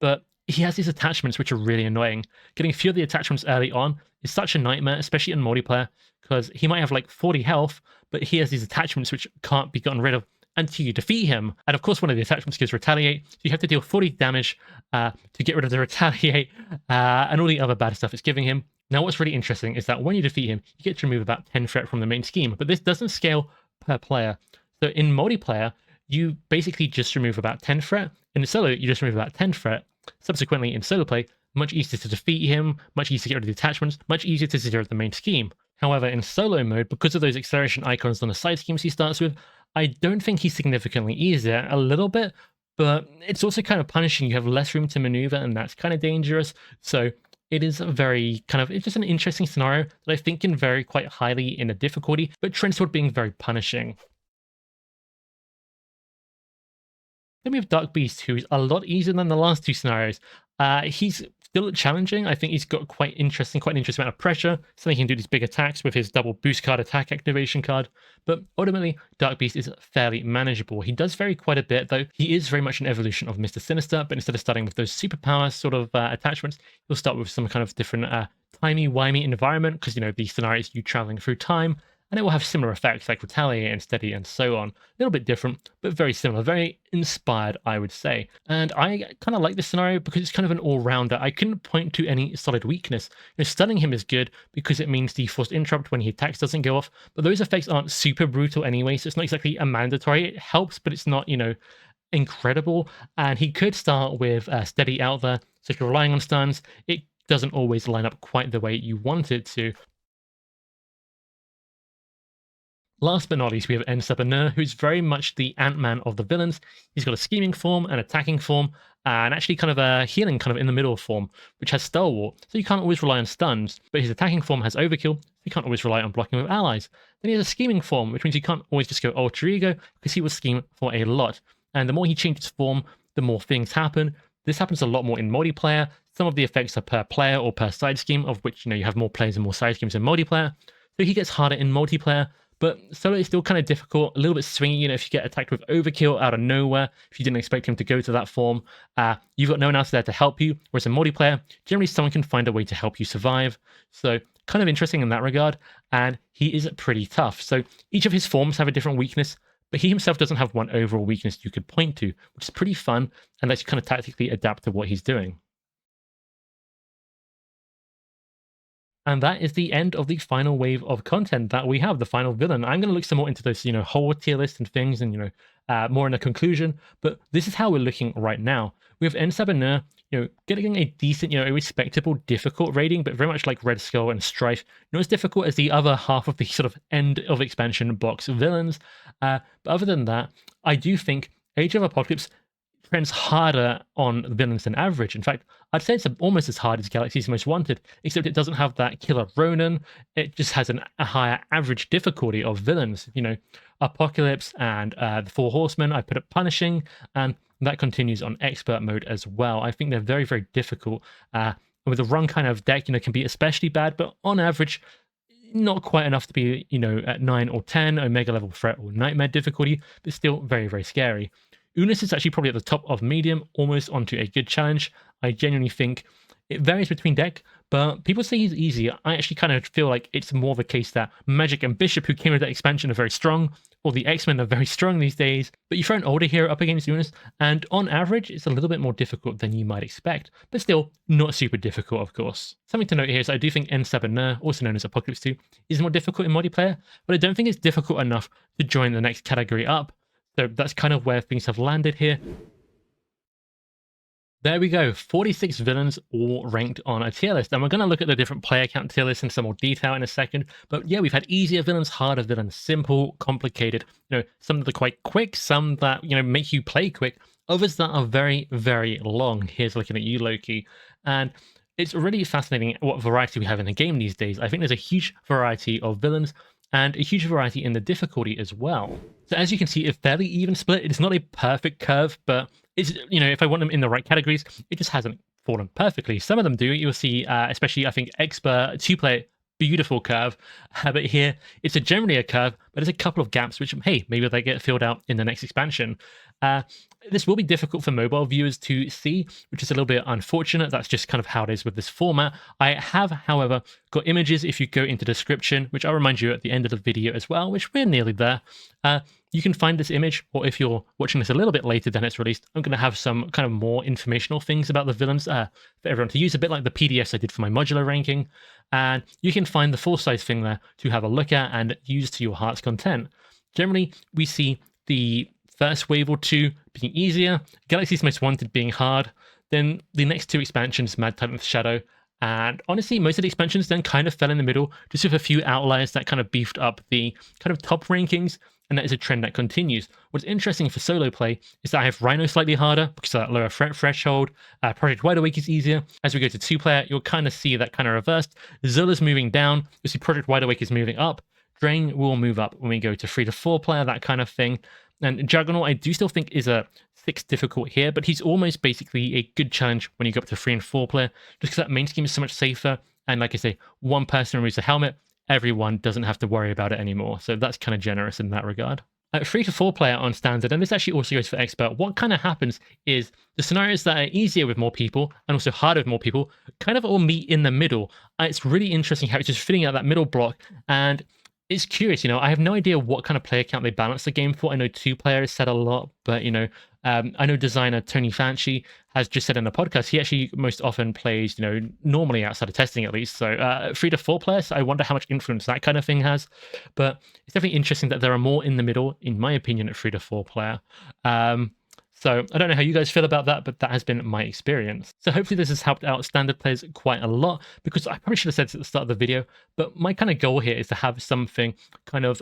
But he has these attachments which are really annoying. Getting a few of the attachments early on is such a nightmare, especially in multiplayer, because he might have like 40 health, but he has these attachments which can't be gotten rid of until you defeat him. And of course, one of the attachments gives Retaliate, so you have to deal 40 damage to get rid of the Retaliate and all the other bad stuff it's giving him. Now, what's really interesting is that when you defeat him, you get to remove about 10 threat from the main scheme, but this doesn't scale per player. So in multiplayer, you basically just remove about 10 threat. In solo, you just remove about 10 threat. Subsequently, in solo play, much easier to defeat him, much easier to get rid of the attachments, much easier to zero the main scheme. However, in solo mode, because of those acceleration icons on the side schemes he starts with, I don't think he's significantly easier, a little bit, but it's also kind of punishing. You have less room to maneuver, and that's kind of dangerous. So it is a very it's just an interesting scenario that I think can vary quite highly in a difficulty, but trends toward being very punishing. Then we have Dark Beast, who is a lot easier than the last two scenarios. He's still challenging. I think he's got quite an interesting amount of pressure, so he can do these big attacks with his double boost card attack activation card. But ultimately, Dark Beast is fairly manageable. He does vary quite a bit, though. He is very much an evolution of Mr. Sinister, but instead of starting with those superpower sort of attachments, he'll start with some kind of different timey-wimey environment, because, the scenario is you traveling through time, and it will have similar effects like Retaliate and Steady and so on. A little bit different, but very similar, very inspired, I would say. And I kind of like this scenario because it's kind of an all-rounder. I couldn't point to any solid weakness. Stunning him is good because it means the forced interrupt when he attacks doesn't go off, but those effects aren't super brutal anyway, so it's not exactly a mandatory. It helps, but it's not, incredible. And he could start with Steady out there, so if you're relying on stuns, it doesn't always line up quite the way you want it to. Last but not least, we have Sabah Nur, who's very much the Ant-Man of the villains. He's got a scheming form, an attacking form, and actually kind of a healing kind of in the middle form, which has Stalwart, so you can't always rely on stuns. But his attacking form has Overkill, so you can't always rely on blocking with allies. Then he has a scheming form, which means you can't always just go Alter Ego, because he will scheme for a lot. And the more he changes form, the more things happen. This happens a lot more in multiplayer. Some of the effects are per player or per side scheme, of which, you have more players and more side schemes in multiplayer. So he gets harder in multiplayer. But solo is still kind of difficult, a little bit swingy, if you get attacked with Overkill out of nowhere, if you didn't expect him to go to that form, you've got no one else there to help you, whereas in multiplayer, generally someone can find a way to help you survive. So kind of interesting in that regard, and he is pretty tough. So each of his forms have a different weakness, but he himself doesn't have one overall weakness you could point to, which is pretty fun, and lets you kind of tactically adapt to what he's doing. And that is the end of the final wave of content that we have, the final villain. I'm going to look some more into those, whole tier list and things and, more in a conclusion. But this is how we're looking right now. We have Sabah Nur, getting a decent, a respectable, difficult rating, but very much like Red Skull and Stryfe. Not as difficult as the other half of the sort of end of expansion box villains. But other than that, I do think Age of Apocalypse trends harder on villains than average. In fact, I'd say it's almost as hard as Galaxy's Most Wanted, except it doesn't have that killer Ronan. It just has a higher average difficulty of villains. Apocalypse and the Four Horsemen, I put it punishing, and that continues on expert mode as well. I think they're very, very difficult. With the wrong kind of deck, can be especially bad, but on average, not quite enough to be, at 9 or 10, Omega level threat or nightmare difficulty, but still very, very scary. Unus is actually probably at the top of medium, almost onto a good challenge. I genuinely think it varies between deck, but people say he's easy. I actually kind of feel like it's more of a case that Magic and Bishop, who came with that expansion, are very strong, or the X-Men are very strong these days. But you throw an older hero up against Unus, and on average, it's a little bit more difficult than you might expect, but still not super difficult, of course. Something to note here is I do think Sabah Nur, also known as Apocalypse 2, is more difficult in multiplayer, but I don't think it's difficult enough to join the next category up. So that's kind of where things have landed here. There we go, 46 villains all ranked on a tier list. And we're going to look at the different player count tier lists in some more detail in a second. But yeah, we've had easier villains, harder villains, simple, complicated. Some that are quite quick, some that, make you play quick, others that are very, very long. Here's looking at you, Loki. And it's really fascinating what variety we have in the game these days. I think there's a huge variety of villains and a huge variety in the difficulty as well. So as you can see, a fairly even split. It's not a perfect curve, but it's, if I want them in the right categories, it just hasn't fallen perfectly. Some of them do. You'll see, especially, I think, expert, two-player, beautiful curve. But here, it's generally a curve, but there's a couple of gaps, which, hey, maybe they get filled out in the next expansion. This will be difficult for mobile viewers to see, which is a little bit unfortunate. That's just kind of how it is with this format. I have, however, got images if you go into the description, which I'll remind you at the end of the video as well, which we're nearly there. You can find this image, or if you're watching this a little bit later than it's released, I'm going to have some kind of more informational things about the villains for everyone to use, a bit like the PDFs I did for my modular ranking. And you can find the full-size thing there to have a look at and use to your heart's content. Generally, we see the first wave or two being easier, Galaxy's Most Wanted being hard, then the next two expansions, Mad Titan's Shadow, and honestly, most of the expansions then kind of fell in the middle, just with a few outliers that kind of beefed up the kind of top rankings, and that is a trend that continues. What's interesting for solo play is that I have Rhino slightly harder because of that lower threat threshold. Project Wideawake is easier. As we go to two-player, you'll kind of see that kind of reversed. Zola's moving down. You'll see Project Wideawake is moving up. Drain will move up when we go to 3 to 4 player, that kind of thing. And Juggernaut, I do still think is a 6 difficult here, but he's almost basically a good challenge when you go up to 3 and 4 player, just because that main scheme is so much safer. And like I say, one person removes a helmet, everyone doesn't have to worry about it anymore. So that's kind of generous in that regard. At 3 to 4 player on standard, and this actually also goes for expert, what kind of happens is the scenarios that are easier with more people and also harder with more people kind of all meet in the middle. It's really interesting how it's just filling out that middle block, and it's curious, I have no idea what kind of player count they balance the game for. I know 2 players said a lot, but, I know designer Tony Fanchi has just said in the podcast, he actually most often plays, normally outside of testing at least. So 3 to 4 players, I wonder how much influence that kind of thing has. But it's definitely interesting that there are more in the middle, in my opinion, at 3 to 4 player. So I don't know how you guys feel about that, but that has been my experience. So hopefully this has helped out standard players quite a lot, because I probably should have said this at the start of the video, but my kind of goal here is to have something kind of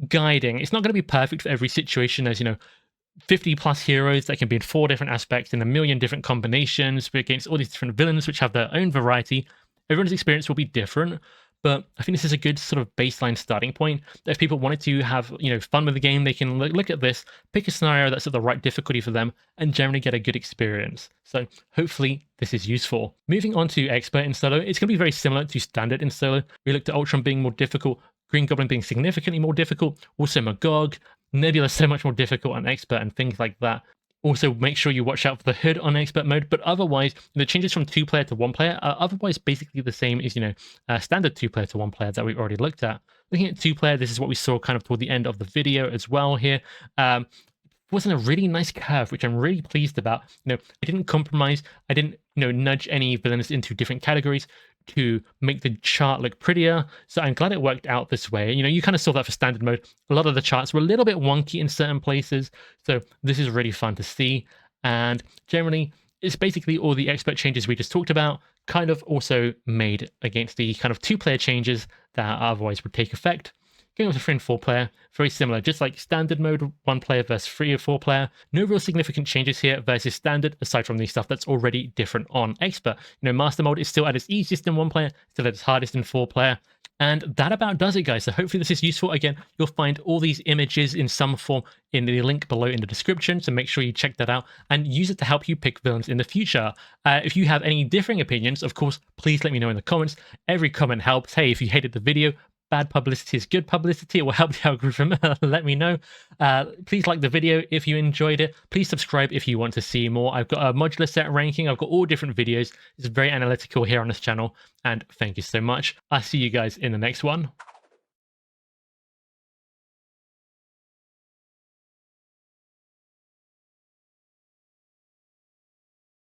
guiding. It's not going to be perfect for every situation. There's, 50 plus heroes that can be in 4 different aspects in a million different combinations against all these different villains, which have their own variety. Everyone's experience will be different. But I think this is a good sort of baseline starting point. That if people wanted to have, fun with the game, they can look at this, pick a scenario that's at the right difficulty for them, and generally get a good experience. So hopefully this is useful. Moving on to expert in solo, it's going to be very similar to standard in solo. We looked at Ultron being more difficult, Green Goblin being significantly more difficult, also MaGog, Nebula so much more difficult on expert and things like that. Also, make sure you watch out for the hood on expert mode, but otherwise, the changes from 2 player to 1 player are otherwise basically the same as, standard 2 player to 1 player that we've already looked at. Looking at 2 player, this is what we saw kind of toward the end of the video as well here. Wasn't a really nice curve, which I'm really pleased about. I didn't compromise. I didn't, nudge any villains into different categories to make the chart look prettier. So I'm glad it worked out this way. You kind of saw that for standard mode. A lot of the charts were a little bit wonky in certain places. So this is really fun to see. And generally, it's basically all the expert changes we just talked about, kind of also made against the kind of 2-player changes that otherwise would take effect. Going with a 3 and 4 player, very similar, just like standard mode 1 player versus 3 or 4 player. No real significant changes here versus standard, aside from the stuff that's already different on expert. Master mode is still at its easiest in 1 player, still at its hardest in 4 player. And that about does it, guys. So hopefully this is useful. Again, you'll find all these images in some form in the link below in the description, so make sure you check that out and use it to help you pick villains in the future. If you have any differing opinions, of course, please let me know in the comments. Every comment helps. Hey, if you hated the video, bad publicity is good publicity. It will help the algorithm. Let me know. Please like the video if you enjoyed it. Please subscribe if you want to see more. I've got a modular set ranking. I've got all different videos. It's very analytical here on this channel. And thank you so much. I'll see you guys in the next one.